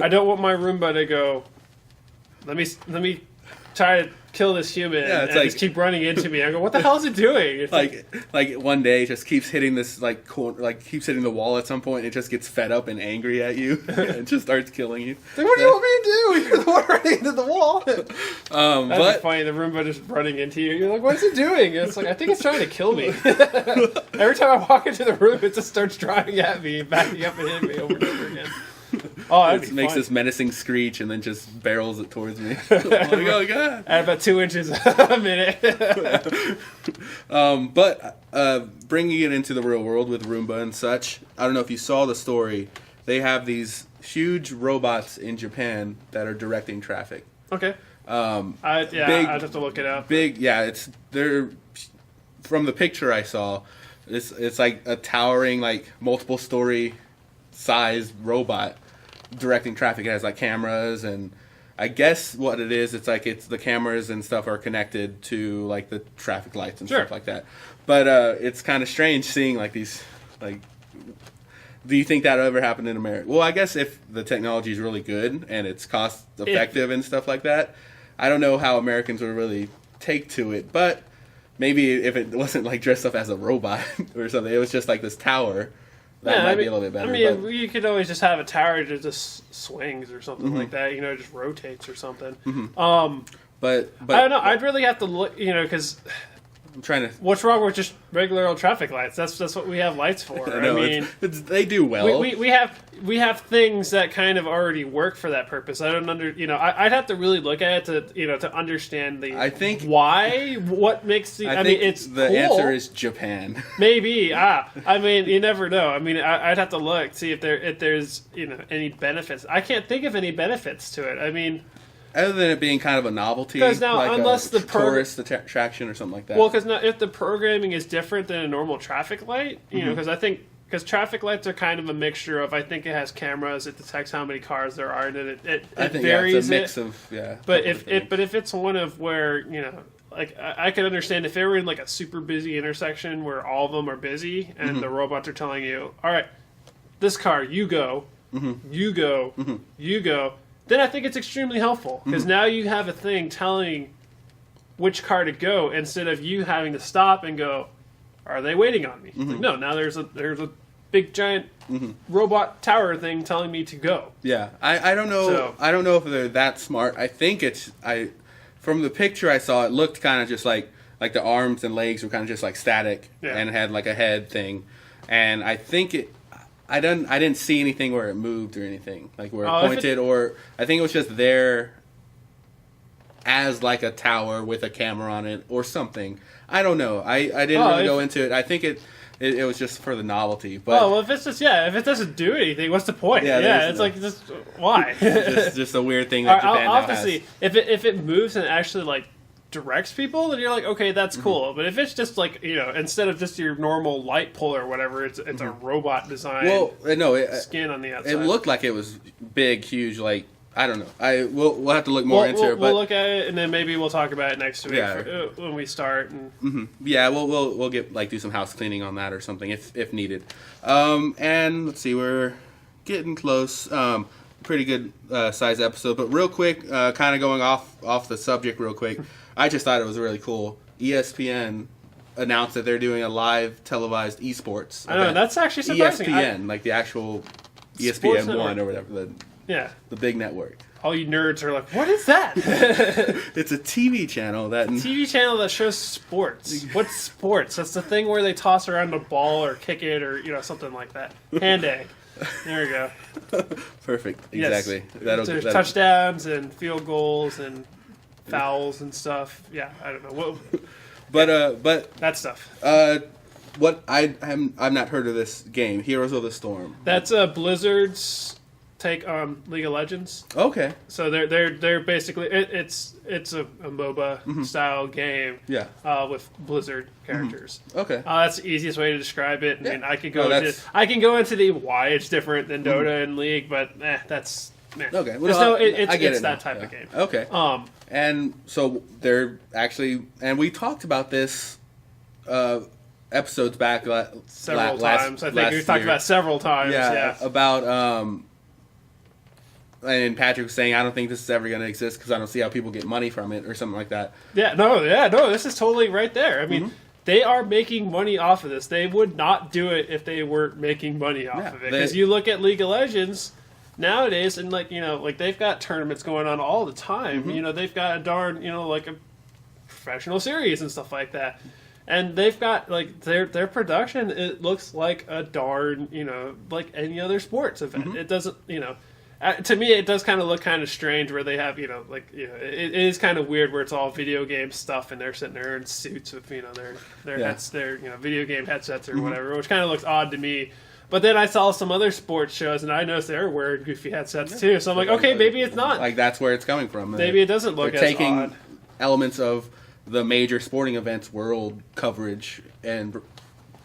I don't want my Roomba to go, let me try to kill this human and just keep running into me. I go, what the hell is it doing? It's like one day it just keeps hitting this keeps hitting the wall at some point and it just gets fed up and angry at you and just starts killing you. Like, what do you want me to do? You're the one running into the wall. That's funny. The Roomba just running into you. You're like, what is it doing? And it's like, I think it's trying to kill me. Every time I walk into the room, it just starts driving at me, backing up and hitting me over and over again. Oh, that'd it be makes fun. this menacing screech and then just barrels it towards me. I'm like, oh god! At about 2 inches a minute. But bringing it into the real world with Roomba and such, I don't know if you saw the story. They have these huge robots in Japan that are directing traffic. Okay. I'd have to look it up. They're from the picture I saw. It's like a towering, like multiple story sized robot directing traffic. It has like cameras, and I guess what it is, it's the cameras and stuff are connected to like the traffic lights and stuff like that. But it's kind of strange seeing like these like. Do you think that ever happened in America? Well, I guess if the technology is really good and it's cost effective and stuff like that, I don't know how Americans would really take to it. But maybe if it wasn't like dressed up as a robot or something, it was just like this tower. That might be a little bit better. I mean, you could always just have a tower that just swings or something like that. Just rotates or something. But I don't know. I'd really have to look. Because. I'm trying to. What's wrong with just regular old traffic lights? That's what we have lights for. I mean, they do well. We have things that kind of already work for that purpose. I don't I'd have to really look at it to understand what makes the. I mean, it's the cool. answer is Japan. Maybe. I mean, you never know. I mean, I'd have to look, see if there's any benefits. I can't think of any benefits to it. I mean. Other than it being kind of a novelty, because now like unless the tourist attraction or something like that. Well, because now if the programming is different than a normal traffic light, because traffic lights are kind of a mixture of. I think it has cameras, it detects how many cars there are, and then it varies. It's a mix of But if it's one of where like I could understand if they were in like a super busy intersection where all of them are busy and the robots are telling you, all right, this car, you go, you go, you go. Then I think it's extremely helpful because now you have a thing telling which car to go instead of you having to stop and go, are they waiting on me? Like, no, now there's a big giant robot tower thing telling me to go. Yeah, I don't know. So, I don't know if they're that smart. I think from the picture I saw, it looked kind of just like the arms and legs were kind of just like static and had like a head thing, and I think I didn't see anything where it moved or anything, like where it pointed, or I think it was just there as like a tower with a camera on it or something. I don't know. I didn't really go into it. I think it was just for the novelty. But if it's just if it doesn't do anything, what's the point? It's like just why? just a weird thing that Japan now has. If it moves and actually like directs people, then you're like, okay, that's cool. But if it's just like instead of just your normal light pole or whatever, it's a robot design. Well, no, skin on the outside. It looked like it was big, huge. Like I don't know. We'll have to look more into it. We'll look at it and then maybe we'll talk about it next week when we start. And yeah, we'll get do some house cleaning on that or something if needed. And let's see, we're getting close. Pretty good size episode, but real quick, kind of going off the subject real quick. I just thought it was really cool. ESPN announced that they're doing a live televised esports. I know, that's actually surprising. ESPN, like the actual ESPN 1 or whatever, the big network. All you nerds are like, what is that? It's a TV channel that shows sports. What's sports? That's the thing where they toss around a ball or kick it or something like that. Hand egg. There we go. Perfect. Exactly. Yes. There's touchdowns and field goals and fouls and stuff. Yeah, I don't know. But that stuff. What I've not heard of this game, Heroes of the Storm. That's Blizzard's take on League of Legends. Okay. So they're basically it's a MOBA style game. Yeah. With Blizzard characters. Okay. That's the easiest way to describe it. I mean, I can go into the why it's different than Dota and League, but that's. Okay. Well, it's that type of game. Okay. And so they're actually, and we talked about this episodes back several times. I think we talked about several times. Yeah. About and Patrick was saying, I don't think this is ever going to exist because I don't see how people get money from it or something like that. No. This is totally right there. I mean. They are making money off of this. They would not do it if they weren't making money off of it. Because you look at League of Legends nowadays, and they've got tournaments going on all the time. They've got a darn like a professional series and stuff like that, and they've got their production. It looks like a darn like any other sports event. It doesn't to me, it does kind of look kind of strange where they have, it is kind of weird where it's all video game stuff and they're sitting there in suits with, their video game headsets or whatever, which kind of looks odd to me. But then I saw some other sports shows and I noticed they were wearing goofy headsets too. So I'm like, okay, maybe it's not. Like that's where it's coming from. Maybe it doesn't look as taking odd. Elements of the major sporting events world coverage and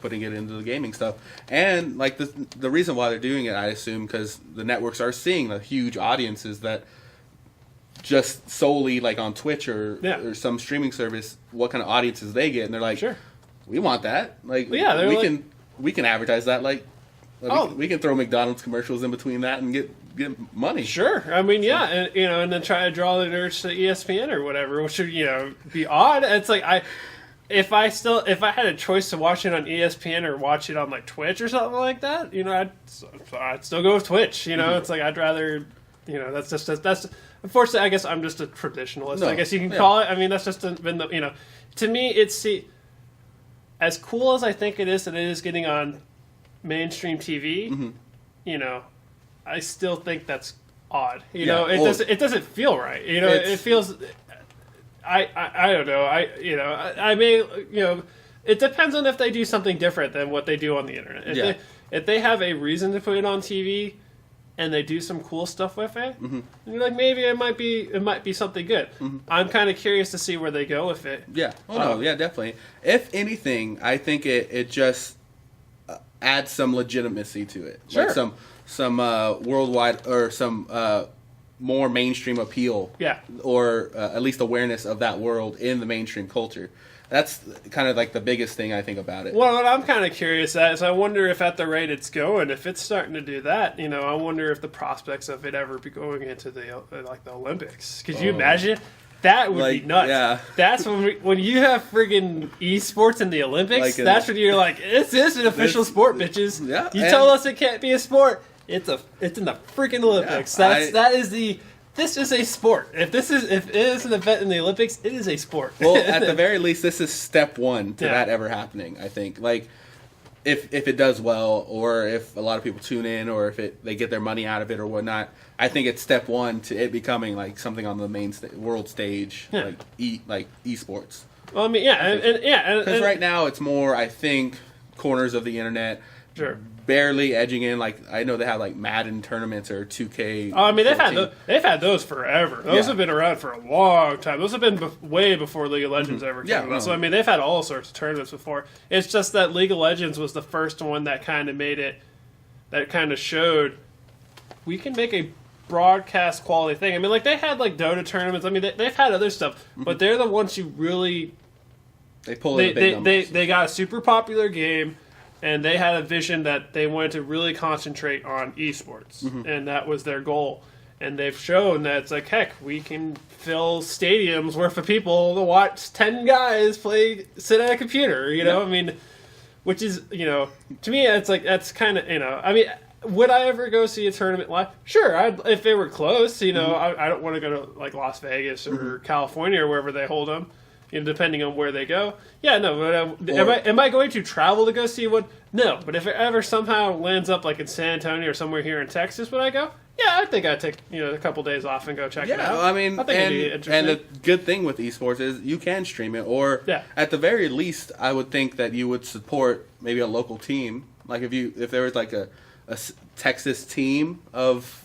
putting it into the gaming stuff. And like the reason why they're doing it, I assume, because the networks are seeing the huge audiences that just solely like on Twitch or some streaming service, what kind of audiences they get, and they're like, sure, we want that. Like, we can advertise that. Like, we can throw McDonald's commercials in between that and get money. Sure, I mean, yeah, and then try to draw the nerds to ESPN or whatever, which would be odd. It's like if I had a choice to watch it on ESPN or watch it on like Twitch or something like that, I'd still go with Twitch. It's like I'd rather, that's unfortunately, I guess I'm just a traditionalist. I guess you can call it. I mean, that's just been the to me, it's as cool as I think it is that it is getting on mainstream TV. I still think that's odd. It doesn't feel right. It feels. I don't know. I may, it depends on if they do something different than what they do on the internet. If they have a reason to put it on TV and they do some cool stuff with it, and you're like, maybe it might be something good. I'm kind of curious to see where they go with it. Yeah. Definitely. If anything, I think it just adds some legitimacy to it. Sure. Like some worldwide or some more mainstream appeal, or at least awareness of that world in the mainstream culture. That's kind of like the biggest thing I think about it. Well, what I'm kind of curious at is I wonder if at the rate it's going, if it's starting to do that, I wonder if the prospects of it ever be going into the Olympics. Could you imagine? That would be nuts. Yeah. That's when you have friggin' esports in the Olympics, that's when you're like, this is an official sport, bitches. Yeah, you told us it can't be a sport. It's in the freaking Olympics. This is a sport. If it is an event in the Olympics, it is a sport. Well, at the very least, this is step one to that ever happening. I think, like, if it does well, or if a lot of people tune in, or if they get their money out of it or whatnot, I think it's step one to it becoming like something on the main world stage, like esports. Well, I mean, because right now it's more, I think, corners of the internet. Sure. Barely edging in. Like, I know they have like Madden tournaments or 2K. Oh, I mean, they've had those forever. Those have been around for a long time. Those have been way before League of Legends ever came out. So I mean, they've had all sorts of tournaments before. It's just that League of Legends was the first one that kind of made it. That kind of showed we can make a broadcast quality thing. I mean, like, they had like Dota tournaments. I mean, they've had other stuff, but they're the ones who really they pull in the big numbers. They got a super popular game. And they had a vision that they wanted to really concentrate on esports, and that was their goal. And they've shown that it's like, heck, we can fill stadiums worth of people to watch 10 guys sit at a computer, I mean, which is, to me, it's like, that's kind of, I mean, would I ever go see a tournament live? Sure, if they were close, I don't want to go to, like, Las Vegas or California or wherever they hold them. Depending on where they go. Yeah, no, but am I going to travel to go see one? No, but if it ever somehow lands up like in San Antonio or somewhere here in Texas, would I go? Yeah, I think I'd take a couple days off and go check it out. I mean, and the good thing with esports is you can stream it, or at the very least, I would think that you would support maybe a local team. Like if there was like a Texas team of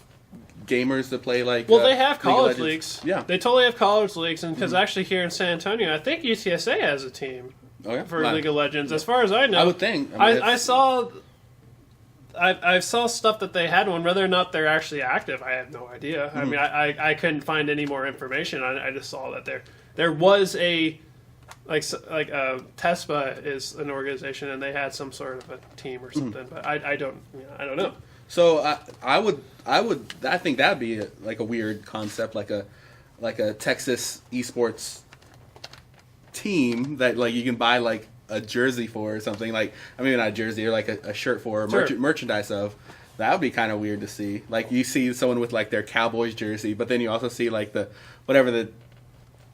gamers that play like they have college leagues. Yeah, they totally have college leagues, and because actually here in San Antonio, I think UTSA has a team for League of Legends. As far as I know, I would think. I saw stuff that they had one. Whether or not they're actually active, I have no idea. I mean, I couldn't find any more information. I just saw that there was a TESPA is an organization, and they had some sort of a team or something. But I don't know. So I think that'd be like a weird concept, like a Texas esports team that like you can buy like a jersey for or something, like maybe not a jersey or like a shirt for or merchandise of. That would be kind of weird to see. Like you see someone with like their Cowboys jersey, but then you also see like the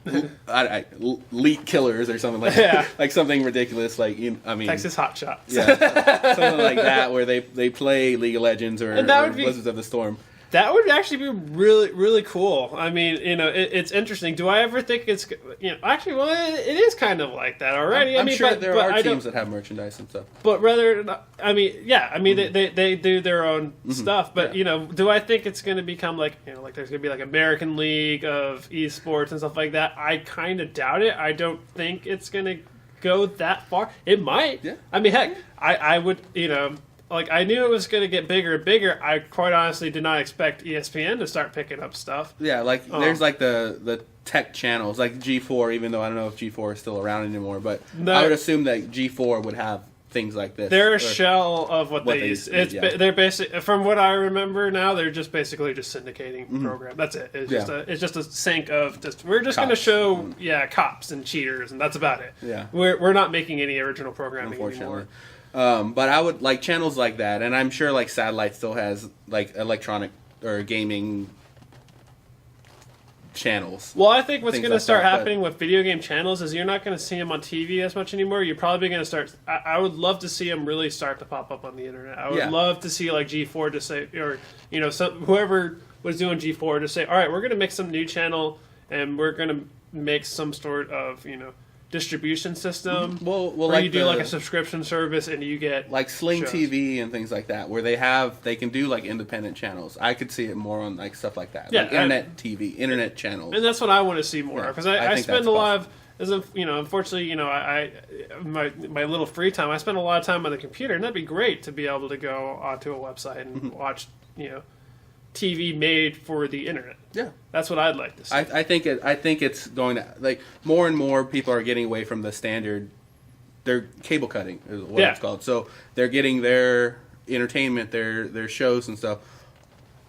elite killers or something like something ridiculous like Texas Hot Shots, something like that where they play League of Legends or Wizards of the Storm. That would actually be really, really cool. I mean, it's interesting. Do I ever think it's, actually, well, it is kind of like that already. I'm sure there are teams that have merchandise and stuff. But they do their own stuff. But, do I think it's going to become like, like there's going to be like American League of esports and stuff like that? I kind of doubt it. I don't think it's going to go that far. It might. Yeah. I mean, heck, I would, like, I knew it was going to get bigger and bigger. I quite honestly did not expect ESPN to start picking up stuff. Yeah, like, there's, like, the tech channels, like G4, even though I don't know if G4 is still around anymore, but I would assume that G4 would have things like this. They're a shell of what they use. They're basically, from what I remember now, they're just basically just syndicating program. That's it. It's just a sync of we're just going to show cops and cheaters, and that's about it. Yeah, we're not making any original programming anymore. But I would like channels like that, and I'm sure like satellite still has like electronic or gaming channels. Well, I think what's going to start happening with video game channels is you're not going to see them on TV as much anymore. You're probably going to start. I would love to see them really start to pop up on the internet. I would love to see like G4 to say, or whoever was doing G4 to say, all right, we're going to make some new channel and we're going to make some sort of distribution system. Well, where like you do like a subscription service and you get like Sling shows. TV and things like that, where they can do like independent channels. I could see it more on like stuff like that, like internet TV, internet channels, and that's what I want to see more because I spend a lot of. Unfortunately, my little free time, I spend a lot of time on the computer, and that'd be great to be able to go onto a website and watch, TV made for the internet. Yeah, that's what I'd like to see. I think it's going to like more and more people are getting away from the standard. They're cable cutting is what it's called. So they're getting their entertainment, their shows and stuff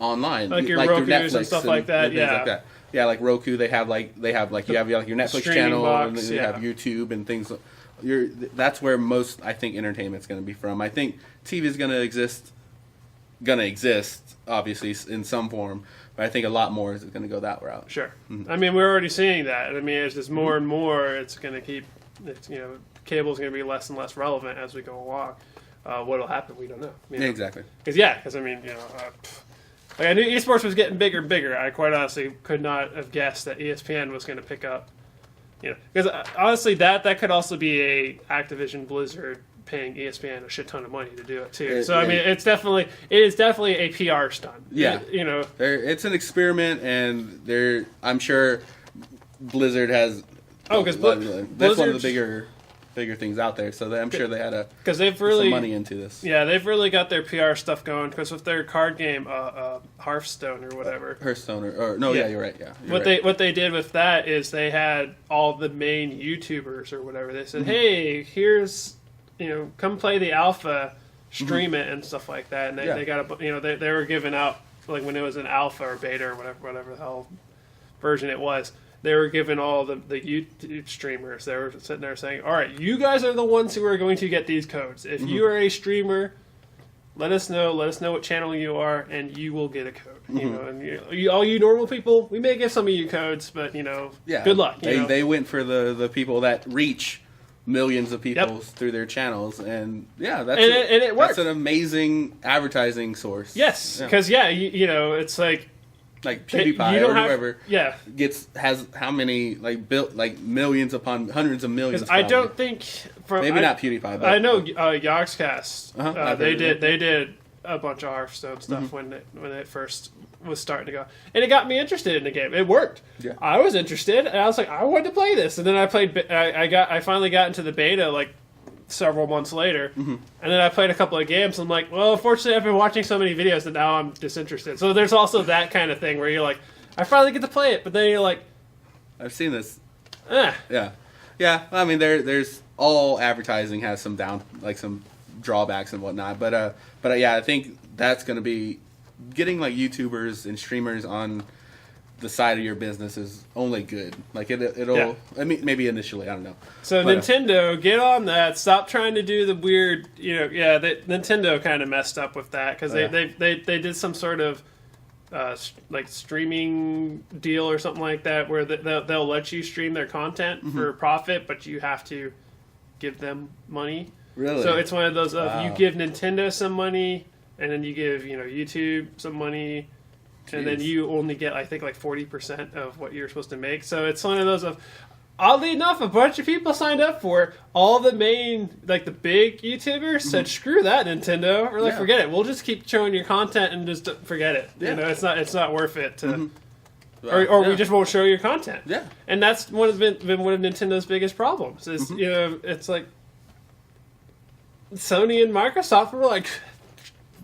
online, like your Roku's and stuff like that. Yeah, like that. Yeah, like Roku, they have like you have your Netflix channel, box, and then you have YouTube and things. That's where most I think entertainment's going to be from. I think TV is going to exist obviously in some form, but I think a lot more is going to go that route. Sure. I mean, we're already seeing that. I mean, it's just more and more. It's going to keep. Cable's going to be less and less relevant as we go along. What'll happen, we don't know. Exactly. Because I mean, like I knew esports was getting bigger and bigger. I quite honestly could not have guessed that ESPN was going to pick up. Because honestly, that could also be a Activision Blizzard paying ESPN a shit ton of money to do it too. I mean, it is definitely a PR stunt. Yeah, it's an experiment, and I'm sure Blizzard has. Because that's one of the bigger things out there. So I'm sure they had because they've really some money into this. Yeah, they've really got their PR stuff going. Because with their card game, Hearthstone or whatever. Hearthstone or no, you're right. Yeah, what they did with that is they had all the main YouTubers or whatever. They said, hey, here's come play the alpha, stream it and stuff like that. And they got they were giving out like when it was an alpha or beta or whatever the hell version it was. They were giving all the YouTube streamers. They were sitting there saying, all right, you guys are the ones who are going to get these codes. If you are a streamer, let us know what channel you are, and you will get a code. And all you normal people, we may give some of you codes, but good luck. They went for the people that reach millions of people through their channels, and it works. That's an amazing advertising source. Yes, because it's like PewDiePie or whoever has how many built millions upon hundreds of millions. I don't think not PewDiePie, but I know Yogscast. They did a bunch of Hearthstone stuff when it first was starting to go, and it got me interested in the game. It worked. Yeah. I was interested, and I was like, I wanted to play this, and then I played. I finally got into the beta several months later, and then I played a couple of games. I'm like, well, unfortunately, I've been watching so many videos that now I'm disinterested. So there's also that kind of thing where you're like, I finally get to play it, but then you're like, I've seen this. Yeah. I mean, there's all advertising has some some drawbacks and whatnot, but I think that's going to be getting YouTubers and streamers on the side of your business is only good. It'll I mean, maybe initially, I don't know. So Nintendo, get on that. Stop trying to do the weird, Nintendo kind of messed up with that because they did some sort of streaming deal or something like that where they'll let you stream their content for profit, but you have to give them money. Really? So it's one of those you give Nintendo some money and then you give YouTube some money. and then you only get, I think, like 40% of what you're supposed to make. So it's one of those of, oddly enough, a bunch of people signed up for it. All the main, like the big YouTubers said, "Screw that, Nintendo." We're like, "Forget it. We'll just keep showing your content and just forget it. You know, it's not worth it to." Or we just won't show your content. Yeah, and that's been one of Nintendo's biggest problems. Is you know, it's like Sony and Microsoft were like,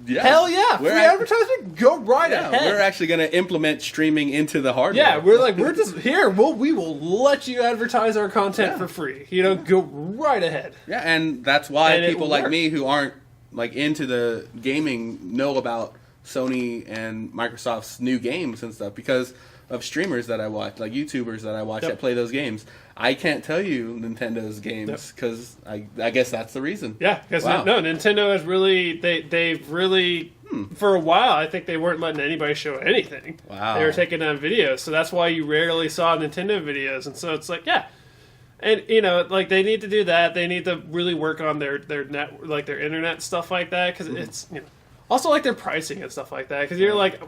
hell yeah, free advertising, go right ahead. We're actually going to implement streaming into the hardware. Yeah, we're just here. We will let you advertise our content for free. You know, go right ahead. Yeah, and that's why people like me who aren't like into the gaming know about Sony and Microsoft's new games and stuff because of streamers that I watch, like YouTubers that I watch that play those games. I can't tell you Nintendo's games because I guess that's the reason. Yeah, because Nintendo has really they've really for a while I think they weren't letting anybody show anything. Wow, they were taking down videos, so that's why you rarely saw Nintendo videos. And so it's like and you know like they need to do that. They need to really work on their net like their internet stuff like that because it's you know also like their pricing and stuff like that because you're like.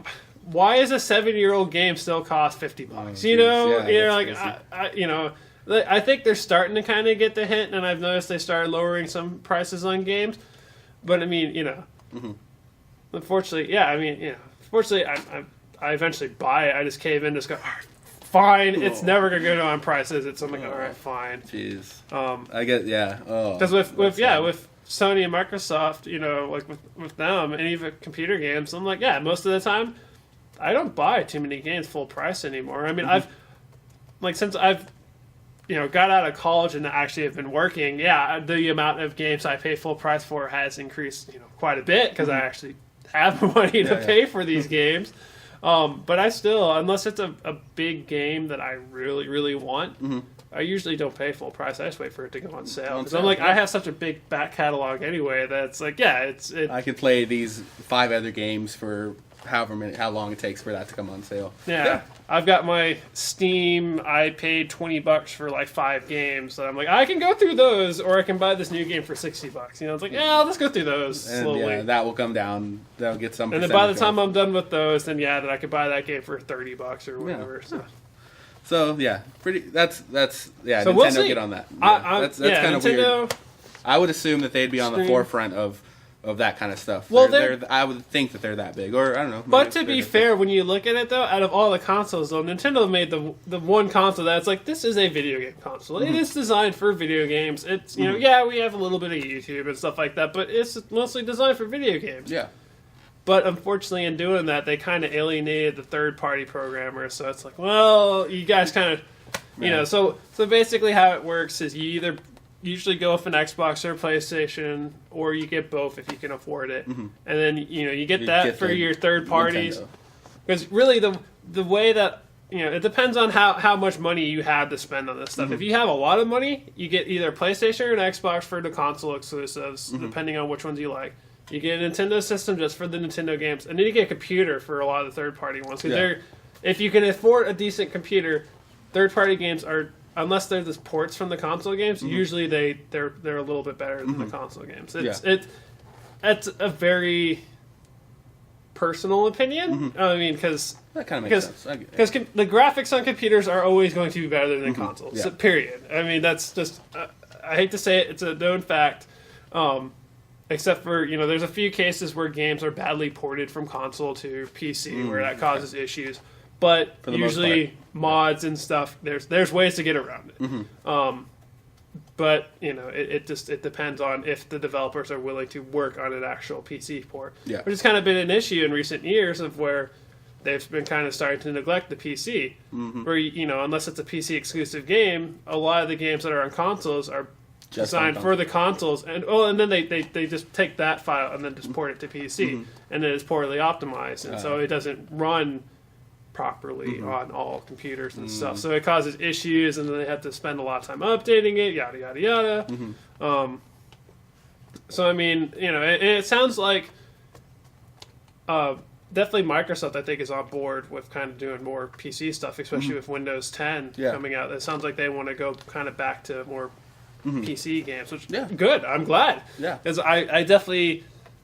Why is a 7-year-old game still cost $50? You know, you're like, you know, I think they're starting to kind of get the hint, and I've noticed they started lowering some prices on games. But I mean, you know, unfortunately, fortunately, I eventually buy it. I just cave in, just go, all right, fine. It's never gonna go down prices. It's I'm like, all right, fine. Jeez. I get because with Sony and Microsoft, you know, like with them and even computer games, I'm like, most of the time. I don't buy too many games full price anymore. I mean, since I've, you know, got out of college and actually have been working, the amount of games I pay full price for has increased, you know, quite a bit because I actually have money to pay for these games. But I still, unless it's a big game that I really, really want, I usually don't pay full price. I just wait for it to go on sale. Because I'm like, I have such a big back catalog anyway that's like, I can play these 5 other games for how long it takes for that to come on sale. Yeah. I've got my Steam. I paid $20 for like 5 games. So I'm like, I can go through those, or I can buy this new game for $60. You know, it's like, let's go through those slowly. Yeah, that will come down. That'll get some. And then by the time I'm done with those, then then I could buy that game for $30 or whatever. Yeah. So pretty. That's So Nintendo we'll see. Get on that. That's kind of weird. I would assume that they'd be on the forefront of that kind of stuff. Well, I would think that they're that big, or I don't know. But to be fair, when you look at it, though, out of all the consoles, though, Nintendo made the one console that's like, this is a video game console. It is designed for video games. It's, you know, we have a little bit of YouTube and stuff like that, but it's mostly designed for video games. Yeah. But unfortunately, in doing that, they kind of alienated the third-party programmers. So it's like, well, you guys kind of, you know. So basically, how it works is you either usually go with an Xbox or a PlayStation, or you get both if you can afford it. And then, you know, you get that for your third parties. Because really the way that, you know, it depends on how much money you have to spend on this stuff. If you have a lot of money, you get either a PlayStation or an Xbox for the console exclusives, depending on which ones you like. You get a Nintendo system just for the Nintendo games, and then you get a computer for a lot of the third party ones. If you can afford a decent computer, third party games are, unless they're just ports from the console games, usually they're a little bit better than the console games. It's a very personal opinion. I mean, because that kind of makes sense. Because the graphics on computers are always going to be better than consoles. So, period. I mean, that's just. I hate to say it. It's a known fact. Except for, you know, there's a few cases where games are badly ported from console to PC where that causes issues. But usually mods and stuff, there's ways to get around it. But, you know, it depends on if the developers are willing to work on an actual PC port. Yeah. Which has kind of been an issue in recent years of where they've been kind of starting to neglect the PC. Where, you know, unless it's a PC exclusive game, a lot of the games that are on consoles are designed for the consoles, and then they just take that file and then just port it to PC, and then it's poorly optimized, and so it doesn't run properly on all computers and stuff. So it causes issues, and then they have to spend a lot of time updating it, yada yada yada. So I mean, you know, it sounds like definitely Microsoft, I think, is on board with kind of doing more PC stuff, especially with Windows 10 coming out. It sounds like they want to go kind of back to more PC games, which good. I'm glad. Yeah, because I definitely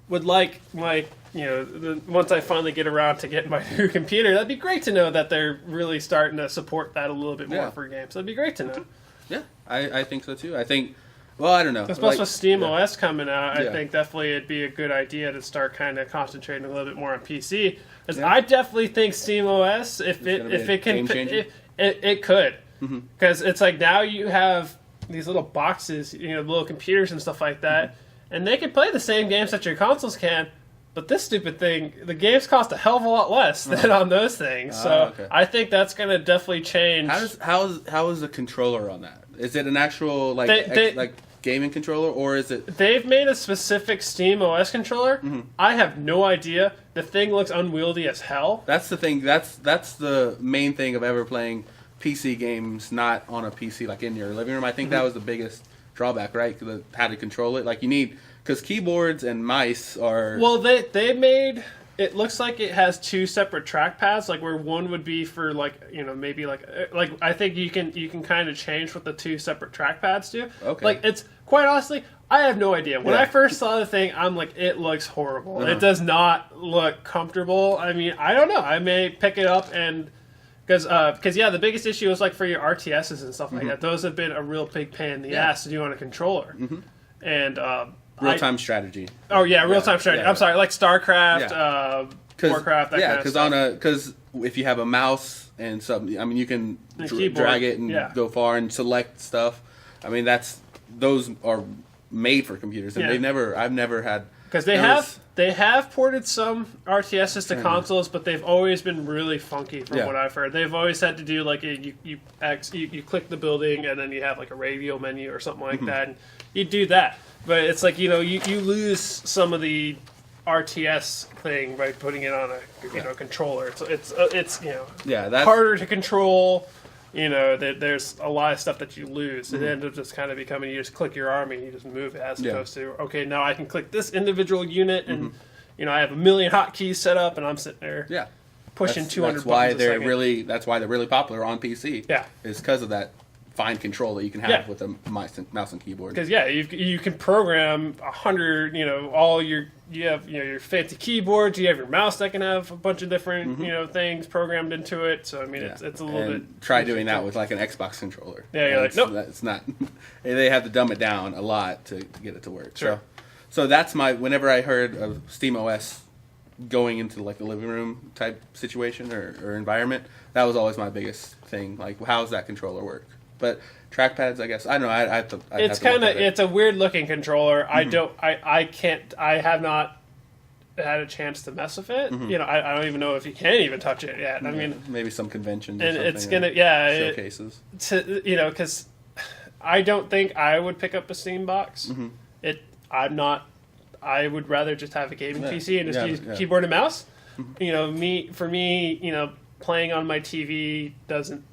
would like my once I finally get around to getting my new computer, that'd be great to know that they're really starting to support that a little bit more for games. That'd be great to know. Yeah, I think so too. I think, well, I don't know. Especially with Steam OS coming out, I think definitely it'd be a good idea to start kind of concentrating a little bit more on PC. Because I definitely think Steam OS, if it can, it could. Because it's like now you have these little boxes, little computers and stuff like that, and they can play the same games that your consoles can. But this stupid thing, the games cost a hell of a lot less than on those things. So I think that's going to definitely change. How is the controller on that? Is it an actual gaming controller, or is it? They've made a specific Steam OS controller. I have no idea. The thing looks unwieldy as hell. That's the thing. That's the main thing of ever playing PC games, not on a PC like in your living room. I think that was the biggest drawback, right? How to control it. Like you need. Because keyboards and mice are... Well, they made... It looks like it has two separate trackpads, like where one would be for maybe I think you can kind of change what the two separate trackpads do. Okay. Like it's quite honestly, I have no idea. When I first saw the thing, I'm like, it looks horrible. It does not look comfortable. I mean, I don't know. I may pick it up and because the biggest issue is like for your RTSs and stuff like that. Those have been a real big pain in the ass to do on a controller, and. Real-time strategy. Oh yeah, real-time strategy. Yeah. I'm sorry, like StarCraft, Warcraft, that kind of stuff. Because if you have a mouse and something, I mean, you can drag it and go far and select stuff. I mean, those are made for computers, and I've never had. Because they have ported some RTSs to consoles, but they've always been really funky from what I've heard. They've always had to do like you click the building and then you have like a radio menu or something like that, and you do that. But it's like you lose some of the RTS thing by putting it on a controller. It's that's harder to control. There's a lot of stuff that you lose. It ends up just kind of becoming you just click your arm and you just move it as opposed to now I can click this individual unit and I have a million hotkeys set up and I'm sitting there pushing 200 buttons a second. That's why they're really popular on PC. Yeah, is because of that fine control that you can have with a mouse and keyboard. Because you can program 100. You have your fancy keyboards. You have your mouse that can have a bunch of different things programmed into it. So I mean, it's a little bit. Try doing that with like an Xbox controller. Yeah, you're like, nope. It's not. They have to dumb it down a lot to get it to work. Sure. So that's whenever I heard of SteamOS going into like the living room type situation or environment, that was always my biggest thing. Like, how does that controller work? But trackpads, I guess, I don't know. It's a weird looking controller. I have not had a chance to mess with it. I don't even know if you can even touch it yet. I mean, maybe some conventions. And or it's gonna showcases. Because I don't think I would pick up a Steam box. I would rather just have a gaming PC and just use keyboard and mouse. For me, playing on my TV doesn't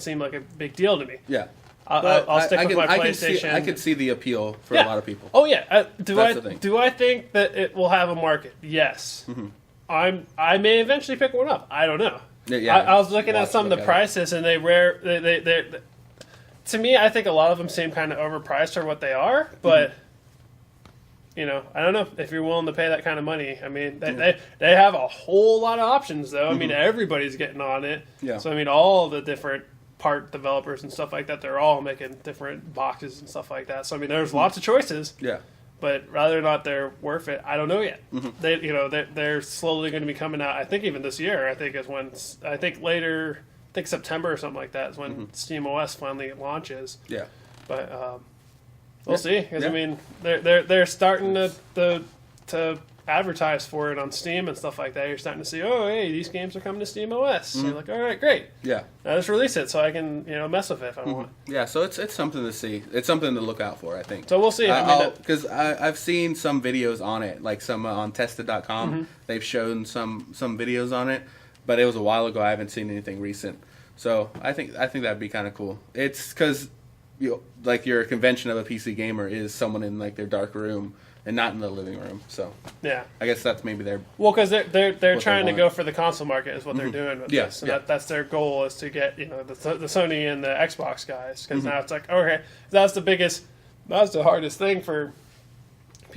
seem like a big deal to me. Yeah. I'll stick with my PlayStation. I could see the appeal for a lot of people. Oh yeah. Do I think that it will have a market? Yes. I may eventually pick one up. I don't know. Yeah. I was looking at some of the prices, and they to me, I think a lot of them seem kind of overpriced for what they are. But I don't know if you're willing to pay that kind of money. I mean, they have a whole lot of options, though. I mean, everybody's getting on it. Yeah. So I mean, all the different part developers and stuff like that, they're all making different boxes and stuff like that. So I mean, there's lots of choices. Yeah. But whether or not they're worth it, I don't know yet. They're slowly going to be coming out. I think even this year. I think later. I think September or something like that is when SteamOS finally launches. Yeah. But we'll see. Because I mean, they're starting to advertise for it on Steam and stuff like that. You're starting to see, hey, these games are coming to SteamOS. So you're like, all right, great. Yeah. Now just release it so I can mess with it if I want. Yeah. So it's something to see. It's something to look out for, I think. So we'll see. Because I've seen some videos on it, like some on tested.com. They've shown some videos on it, but it was a while ago. I haven't seen anything recent. So I think that'd be kind of cool. It's because like your convention of a PC gamer is someone in like their dark room and not in the living room. So yeah, I guess that's maybe their because they're trying to go for the console market is what they're doing with this. And that's their goal is to get the Sony and the Xbox guys because now it's like okay, that's the hardest thing for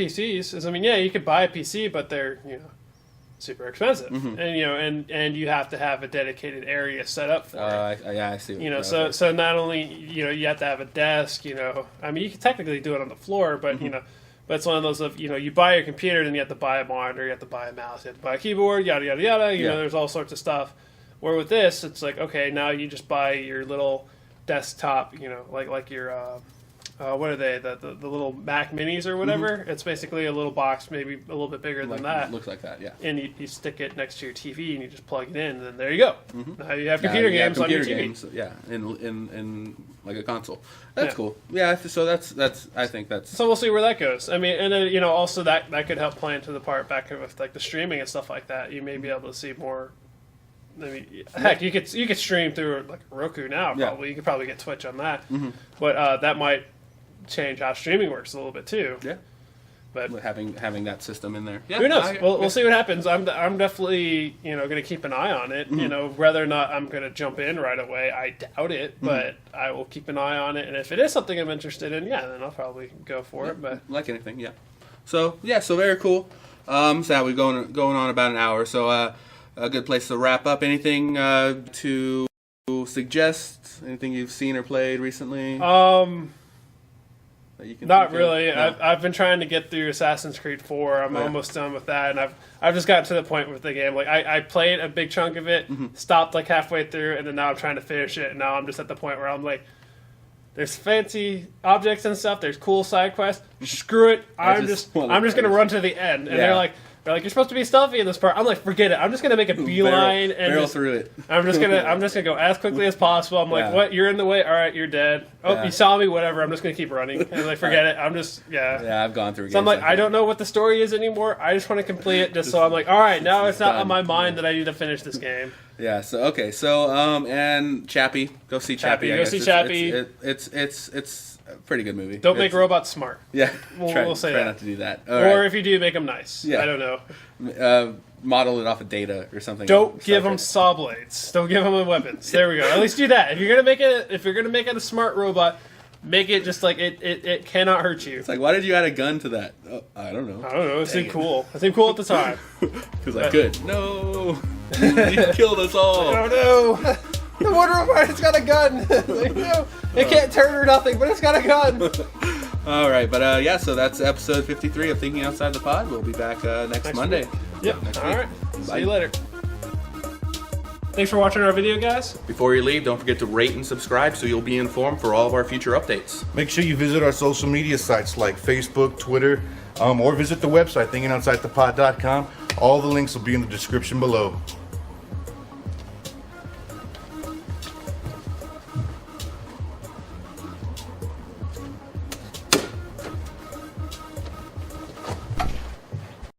PCs is, I mean, yeah, you could buy a PC, but they're, super expensive, and you have to have a dedicated area set up for it. I see. So not only you have to have a desk. I mean, you can technically do it on the floor, but but it's one of those of you buy your computer, then you have to buy a monitor, you have to buy a mouse, you have to buy a keyboard, yada yada yada. You know, there's all sorts of stuff. Where with this, it's like, okay, now you just buy your little desktop. Like your what are they? The little Mac Minis or whatever. It's basically a little box, maybe a little bit bigger than that. Looks like that, yeah. And you stick it next to your TV, and you just plug it in, and then there you go. Now you have computer games on your TV. Games, yeah, in like a console. That's cool. Yeah, so that's I think that's. So we'll see where that goes. I mean, and then also that could help play into the part back with like the streaming and stuff like that. You may be able to see more. I mean, heck, you could stream through like Roku now. Probably you could probably get Twitch on that, but that might change how streaming works a little bit too. Yeah, but having that system in there. Yeah, who knows? We'll see what happens. I'm definitely going to keep an eye on it. Whether or not I'm going to jump in right away, I doubt it. But I will keep an eye on it, and if it is something I'm interested in, then I'll probably go for it. But like anything, yeah. So very cool. So we're going on about an hour. So a good place to wrap up. Anything to suggest? Anything you've seen or played recently? Not really. No. I've been trying to get through Assassin's Creed 4. I'm almost done with that, and I've just gotten to the point with the game. Like I played a big chunk of it, stopped like halfway through, and then now I'm trying to finish it. And now I'm just at the point where I'm like, there's fancy objects and stuff. There's cool side quests. Screw it. I'm just gonna run to the end. And they're like, you're supposed to be stealthy in this part. I'm like, forget it. I'm just gonna make a beeline and barrel through it. I'm just gonna go as quickly as possible. I'm like, what? You're in the way. All right, you're dead. Oh, you saw me. Whatever. I'm just gonna keep running. And like, forget it. I'm just Yeah, I've gone through. So I'm like, I don't know what the story is anymore. I just want to complete it. Just so I'm like, all right, now it's not on my mind that I need to finish this game. Yeah. So okay. So and Chappie, go see Chappie. Go see Chappie. It's a pretty good movie. Don't make robots smart. Yeah. We'll say try that. not to do that. Or if you do, make them nice. Yeah. I don't know. Model it off of Data or something. Don't give them saw blades. Don't give them weapons. There we go. At least do that. If you're gonna make it a smart robot, make it just like it cannot hurt you. It's like, why did you add a gun to that? Oh, I don't know. It seemed cool. It seemed cool at the time. Because I could. No, you killed us all. Oh no. The Wonder Woman has got a gun. Like, no, it can't turn or nothing, but it's got a gun. All right, but so that's episode 53 of Thinking Outside the Pod. We'll be back next Monday. Yep. Next all week. Right. See you later. Thanks for watching our video, guys. Before you leave, don't forget to rate and subscribe so you'll be informed for all of our future updates. Make sure you visit our social media sites like Facebook, Twitter, or visit the website, thinkingoutsidethepod.com. All the links will be in the description below.